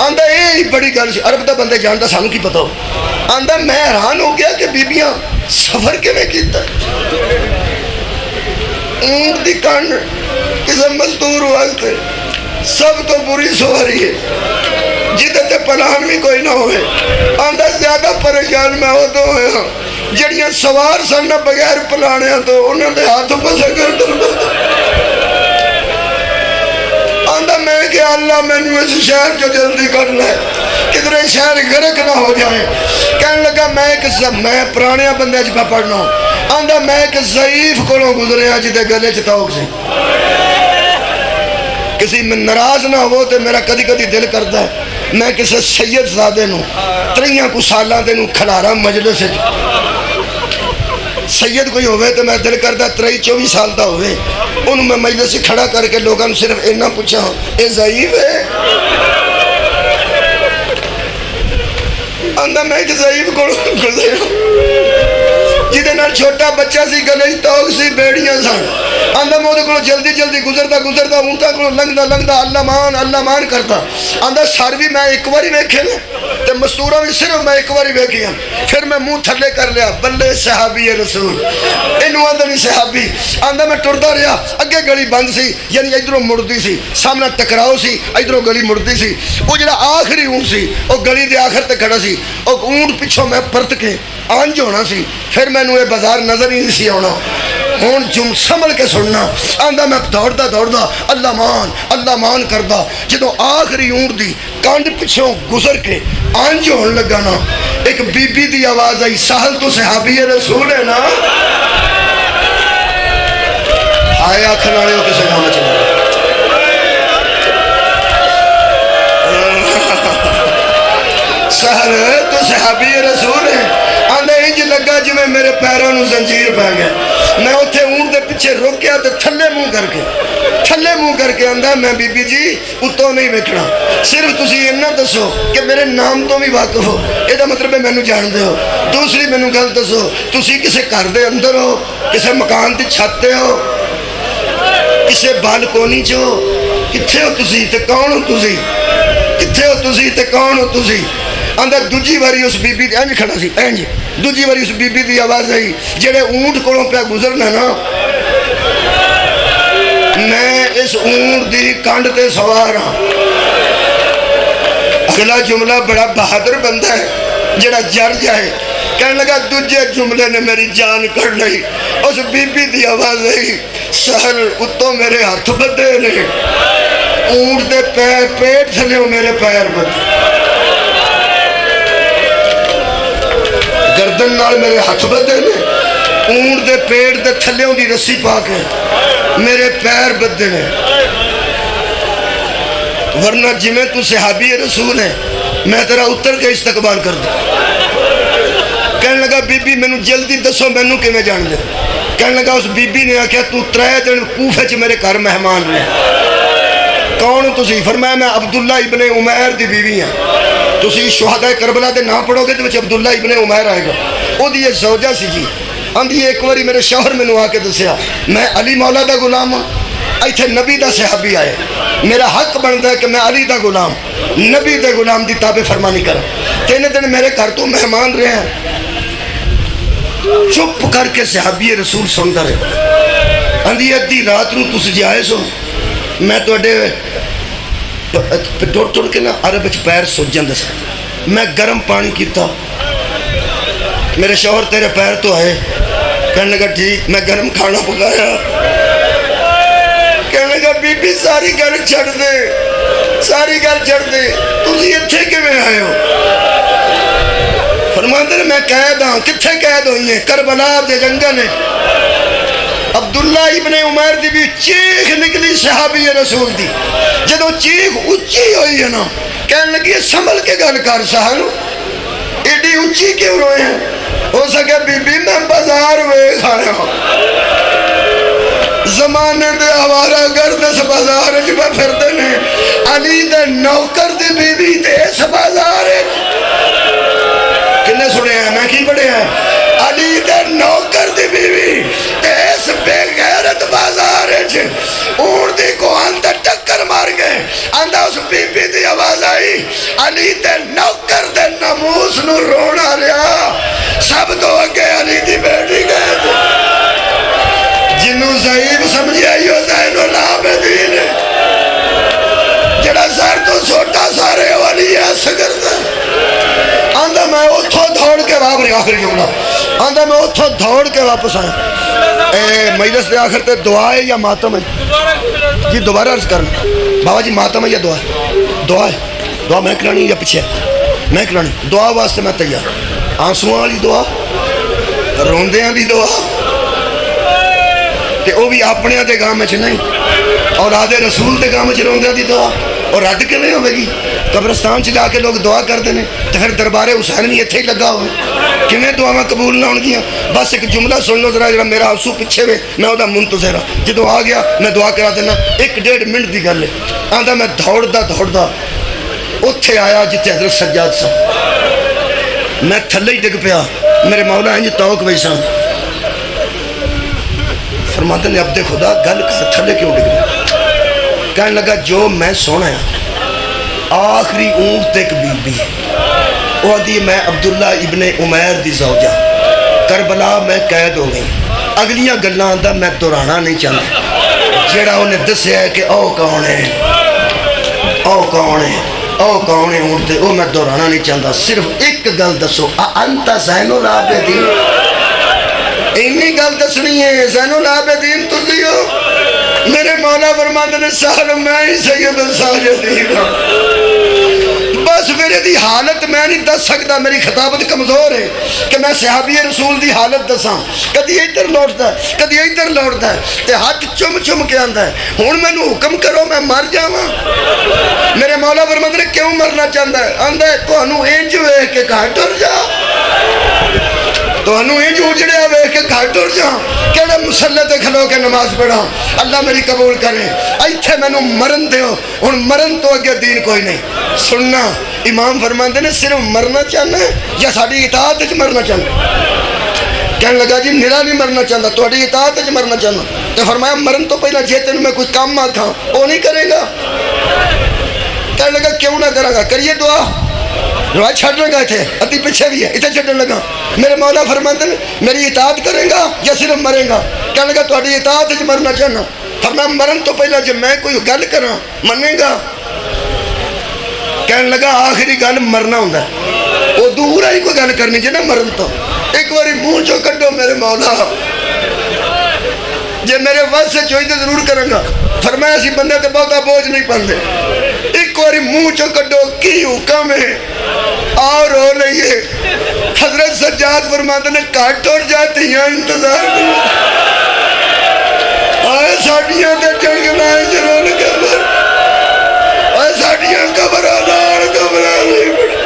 آندا یہ بڑی گل سی، عرب دا بندے جاندا سانو کی پتہ ہو. آندا میں حیران ہو گیا کہ بیبیاں سفر کیویں کیتا. اونٹ دی کنڈ کسی مزدور واسطے سب تو بری سواری ہے جدے تے پلان بھی کوئی نہ ہوئے. آندا زیادہ پریشان میں ادو ہوا جڑیاں سوار سن بغیر پلانیاں تو انہوں نے ہاتھ پسے کر دوں. آندا میں کہ اللہ میں نے اس شہر جو جلدی کرنا ہے کدھرے شہر غرق نہ ہو جائے. کہنے لگا میں پرانے بندے جب پڑھنا ہوں. آندا میں ایک ضعیف کو گزرے ہیں جدے گلے چ توک سی. کسی میں ناراض نہ ہو تو میرا کدی کدی دل کرتا ہے میں کسی سید زادے نو 3 سالاں دے نو کھلارا مجلس سید کوئی ہوئے تو میں دل کرتا 23-24 سال دا ہوئے انہوں میں مجلس کھڑا کر کے لوگوں صرف اینا پوچھا ہوں اے ضعیف ہے. آندا میں ایک ضعیف کو گزرے جدے نال چھوٹا بچہ سی گلے توک سی بیڑیاں سن. آندا میں کو جلدی جلدی گزرتا اونٹاں کو لنگدا اللہ مان کرتا. آندا سر بھی میں ایک باری ویکھے نا تے مستورا بھی صرف میں ایک باری ویکھیا. پھر میں منہ تھلے کر لیا بلے صحابی رسول اینو آندا نہیں صحابی. آندا میں ٹردا رہیا اگے گلی بند سی یعنی ادھروں مڑدی سی سامنے ٹکراؤ سی ادھروں گلی مڑدی سی. وہ جڑا آخری اونٹ سی وہ گلی دے آخر تے کھڑا سی. وہ اونٹ پچھوں میں پرت کے آنج ہونا سی. پھر میں یہ بازار نظر ہی نہیں سی آنا. ہوں جم سنبھل کے سننا. آندا میں دوڑدا اللہ مان کردا جدوں آخری اونٹ دی کانڈ پچھوں گزر کے آنج ہون لگا نا ایک بی بی دی آواز آئی سہل تو صحابی رسول ہے نا. آئے آخر والے ہو کسی نام چلا سہل تو صحابی رسول ہے. آندا انج لگا جی میں میرے پیروں نو زنجیر پہ گیا. میں اتھے اونٹ دے پیچھے روکیا تے تھلے منہ کر کے آندا میں بی بی جی اتوں نہیں ویکھنا صرف تسی اتنا دسو کہ میرے نام تو بھی واقف ہو یہ مطلب ہے مینوں جاندے ہو. دوسری مینوں گل دسو تسی کسے گھر دے اندر ہو کسے مکان دی چھت تے ہو کسے بالکونی چ ہو کتھے ہو تسی تے کون ہو تسی کتھے ہو تسی تے کون ہو تسی. آندا دوجی باری اس بی بی انج کھڑا سی انج دوجی باری اس بی بی دی آواز آئی جڑے اونٹ کولوں پہ گزرنا نا میں اس اونٹ دی کانڈ تے سوار ہاں. اگلا جملہ بڑا بہادر بندہ ہے جڑا جڑ جائے. کہنے لگا دوجے جملے نے میری جان کر لئی. اس بی بی دی آواز آئی سہل اتوں میرے ہاتھ بدے نے اونٹ دے پیٹ تھلے میرے پیر بدے گردن نال میرے ہاتھ بدے نے اونٹ دے پیٹ دے تھلیوں دی رسی پا کے میرے پیر بدے نے. ورنہ جمیں تو صحابی رسول ہے میں تیرا اتر کے استقبال کر دوں. کہنے لگا بی بی مینوں جلدی دسو مینوں کیویں جان دے. کہنے لگا اس بی بی نے آکھیا تو 3 دن کوفے چ میرے گھر مہمان رہے کون تسی؟ فرمایا میں عبداللہ ابن عمیر دی بیوی ہاں. تسی شہداء کربلا دے نام پڑھو گے تو وچ عبداللہ ابن عمیر آئے گا. او دی زوجہ سی جی. آندھی ایک واری میرے شوہر میں آ کے دسیا میں علی مولا دا غلام ہاں, ایتھے نبی دا صحابی آئے, میرا حق بنتا ہے کہ میں علی دا غلام نبی دے غلام دی تابع فرمانی کروں. 3 دن میرے گھر تو مہمان رہے ہیں. چپ کر کے صحابی رسول سنتا رہے. آندھی ادھی رات نو تس جی آئے سو میں ٹوڑ کے نا عرب پیر سوچ جاندے سا. میں گرم پانی کیتا, میرے شوہر تیرے پیر تو آئے. کہنے لگا ٹھیک. میں گرم کھانا پکایا. کہنے لگا بی بی ساری گھر چھڑ دے, ساری گھر چھڑ دے, تسی اتھے کیویں آئے ہو؟ فرماندے نے میں قید ہاں. کتھے قید ہوئی ہیں؟ کربلا دے جنگل ہے. عبداللہ ابن عمیر دی بھی چیخ نکلی صحابی رسول دی. جدو چیخ اچھی ہوئی ہے نا, کہنے لگی سنبھل کے گل کر سہل, ایڈی اچھی کیوں روئے ہیں؟ ہو سکے بی بی میں بازار ویکھ آیا ہوں. زمانے دے آوارہ گرد اس بازار جو پھردے نے, علی دے نوکر دی بی بی تے اس بازار کنے سنے ہیں؟ میں کی پڑھے ہیں؟ علی دے نوکر دی بی بی تے اس بے غیرت بازار اون دی کو اندر ٹکر مار گئے. اندھا اس بی بی دی آواز آئی, علی دے نوکر دے ناموس نو رونا رہا, سب تو اگے علی دی بیٹی گئے تھے. جنہوں ضعیف سمجھے یہ زین العابدین ہے, جڑا سر تو چھوٹا سارے والی اصغر دا. آندھا میں اتھو دھوڑ کے واپس آخر جملہ, آندھا میں اتھو دھوڑ کے واپس آیا. مجلس دے آخر تے دعا ہے یا ماتم ہے؟ جی دوبارہ عرض کرنا بابا جی, ماتم ہے یا دعا ہے؟ دعا ہے. دعا میں کرانی یا پیچھے؟ میں کرانی. دعا واسطے میں تیار. آنسوਆਂ والی دعا, روندیاں دی دعا, تے او بھی اپنے دے گام وچ نہیں, اور آدھے رسول دے گام وچ روندیاں دی دعا. اور رد کیویں ہوے گی؟ قبرستان چ جا کے لوگ دعا کرتے ہیں تو پھر دربار حسین بھی اتنے ہی لگا ہوئے, کیویں دعاواں قبول نہ ہون گیاں؟ بس ایک جملہ سن لو ذرا, جڑا میرا آنسو پیچھے وے میں وہ منتظر ہاں. جدو آ گیا میں دعا کرا دینا, 1-1.5 منٹ دی گل ہے. آندا میں دوڑدا اتھے آیا جتھے حضرت سجاد صاحب. میں تھلے ہی ڈگ پیا, میرے مولا انج توک ویسا. فرماتے نے عبد خدا گل کر, تھلے کیوں ڈگ پیا؟ کہنے لگا جو میں سونا ہے آخری اونٹ تک بی بی, وہ دی میں عبداللہ ابن عمیر دی زوجہ, کربلا میں قید ہو گئی. اگلیاں گلاں دا میں دہرانا نہیں چاہتا. جیڑا انہیں دسیا ہے کہ او کون ہے, او کون ہے, او کون ہے اونٹ دے, وہ میں دہرانا نہیں چاہتا. صرف ایک گل دسو, انت زین العابدین. اینی گل دسنی ہے, زین العابدین تسی ہو؟ میرے مولا فرماتے نے سال میں ہی سید الساجدین ہوں. بس میرے دی حالت میں نہیں دس سکتا, میری خطابت کمزور ہے کہ میں صحابی رسول دی حالت دساں. کدی ادھر لوٹتا ہے, کدی ادھر لوٹتا ہے, تے ہاتھ چم کے آندا ہے. ہن مینوں حکم کرو میں مر جاواں. میرے مولا فرماتے نے کیوں مرنا چاہتا ہے؟ آندا ہے تانوں انج ویکھ کے گھر ٹر جا, تانوں انج اجڑیا ویکھ کے گھر ٹر جا. کہڑا مصلی تے کھلو کے نماز پڑھا, اللہ میری قبول کرے. ایتھے مینوں مرن دیو, ہن مرن تو اگے دین کوئی نہیں. سننا امام فرماندے نے صرف مرنا چاہنا ہے یا ساڈی اطاعت وچ مرنا چاہنا؟ کہنے لگا جی میرا نہیں مرنا چاہتا, تہاڈی اطاعت وچ مرنا چاہنا. تے فرمایا مرن تو پہلا جے تینوں میں کوئی کام آکھاں وہ نہیں کرے گا. کہنے لگا کیوں نہ کراں گا, کریے دعا. دعا چھڈ لگا تھے, ادھی پیچھے بھی ہے, اتنے چھڈن لگا. میرے مولا فرماتے ہیں میری اطاعت کرے گا یا صرف مرے گا؟ کہنے لگا تہاڈی اطاعت وچ مرنا چاہنا. فرمایا مرن تو پہلا جب میں کوئی گل کراں منے گا؟ کہنے لگا آخری گل مرنا ہوندا ہے, وہ دور ہی کوئی گل کرنی جی نا مرن تو. ایک باری منہ چو کڈو میرے مولا, جے میرے وس سے چوئی تو ضرور کروں گا. فرمایا اسی بندے تے بہتا بوجھ نہیں پاندے, ایک باری منہ چو کڈو کی حکم ہے اور ہو لئیے. حضرت سجاد فرماتے نے کاٹ اور جاتی ہیں انتظار کرو. آئے ساڑیاں تے جنگ نائے جنون کے بر, آئے ساڑیاں کبرانار کبرانی بڑھ.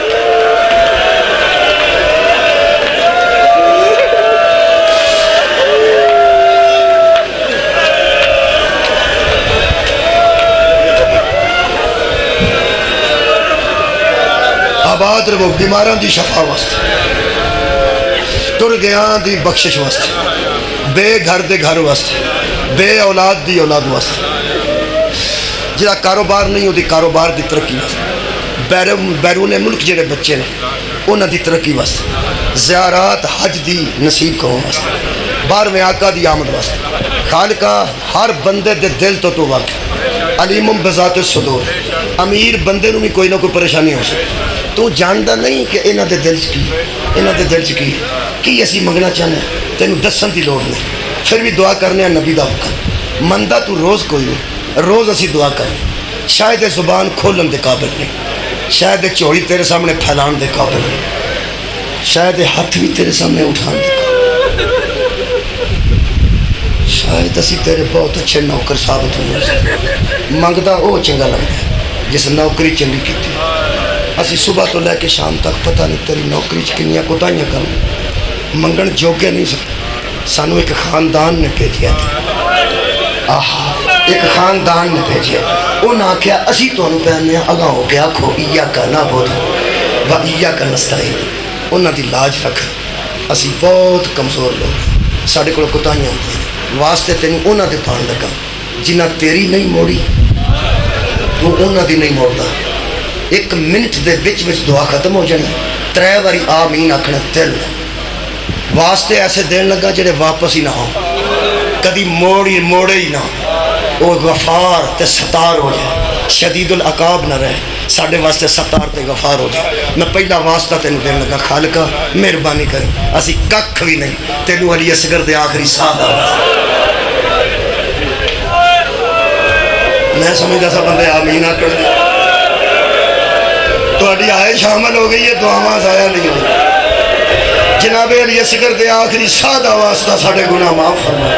یاد رکھو بیماراں دی شفا واسطے، ٹر گیاں دی بخشش واسطے، بے گھر دے گھر واسطے، بے اولاد دی اولاد واسطے، جہاں کاروبار نہیں ہوتی کاروبار دی ترقی واسطے، بیرون ملک جڑے بچے نے انہاں دی ترقی واسطے، زیارات حج دی نصیب کرو واسطے، 12ویں آقا دی آمد واسطے۔ خالقہ ہر بندے دے دل تو واقع علیم بذات الصدور، امیر بندے نو بھی کوئی نہ کوئی پریشانی ہو سکتی، تو جاندا نہیں کہ انہاں دے دل چ کی، انہاں دے دل چ کی اسی منگنا چاہنے تینوں دسن دی لوڑ نہیں، پھر بھی دعا کرنے نبی دا حکم مندا تو روز کوئی نہیں، روز اسی دعا کریں، شاید زبان کھولن دے قابل نہیں، شاید چوڑی تیرے سامنے پھیلان دے قابل نہیں، شاید ہاتھ بھی تیرے سامنے اٹھان دے قابل، شاید اسی تیرے بہت اچھے نوکر ثابت ہونے سے منگدا او چنگا لگتا ہے جس نوکری چنگی کیتی، اسی صبح تو لے کے شام تک پتہ نہیں تیری نوکری کنیاں کوتاہیاں کروں منگن جوگے نہیں سکتے، سانو ایک خاندان نے بھیجیا تھا، ایک خاندان نے بھیجیا، انہاں آکھیا اسی تانوں پہننے اگاں ہو کے آکھو ایاک نعبد و ایاک نستعین، انہاں دی لاج رکھ، اسی بہت کمزور لوگ ساڈے کول کوتاہیاں ہوندیاں، واسطے تینوں انہاں دے پان لگا جنہاں تیری نہیں موڑی تو انہاں دی نہیں موڑدا، ایک منٹ دے وچ دعا ختم ہو جانی، 3 واری آمین آکھنا دل واسطے ایسے دین لگا جڑے واپس ہی نہ ہو، کدی موڑے ہی نہ، وہ غفار تے ستار ہو جائے، شدید العقاب نہ رہے، ساڑھے واسطے ستار تے غفار ہو جائے۔ میں پہلا واسطہ تینوں دین لگا خالقہ مہربانی کریں، اسی ککھ بھی نہیں، تینوں علی اصغر دے آخری ساتھ میں سمجھا سا بندے آمین آکڑ دے تو اڈی آئے شامل ہو گئی ہے، دعاواں ضائع نہیں ہوئی۔ جناب علی اصغر دے آخری سادہ واسطہ ساڑھے گناہ معاف فرما،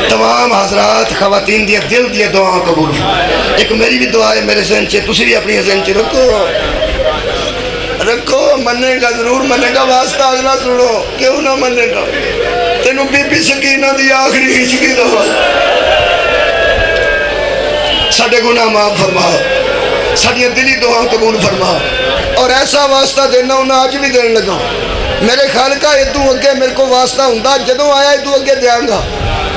تمام حضرات خواتین دیا دل دیا دعا قبول فرما۔ ایک میری بھی دعا ہے میرے ذہن چے، تسی بھی اپنی ذہن چے رکھو، مننے گا ضرور مننے گا، واسطہ اگلا سنو، کیوں نہ مننے گا، تینوں بی بی سکینہ دی آخری ہچکی دعا، ساڑھے گناہ معاف فرما، ساڑھے دلی دعا قبول فرما، اور ایسا واسطہ دینا انہیں آج بھی دین لگا، میرے خالقہ ادو اگے میرے کو واسطہ ہوندا جدوں آیا ادو اگے دیاں گا،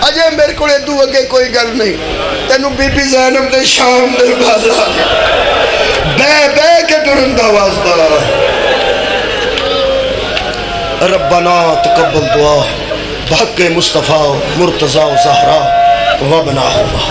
اجے میرے کو ادو اگے کوئی گل نہیں، تینوں بی بی زینب دے شام دے بازار بے کے ٹرن دا واسطہ، ربنا تقبل دعا بحق مصطفیٰ مرتضیٰ و زہرا وابناہما۔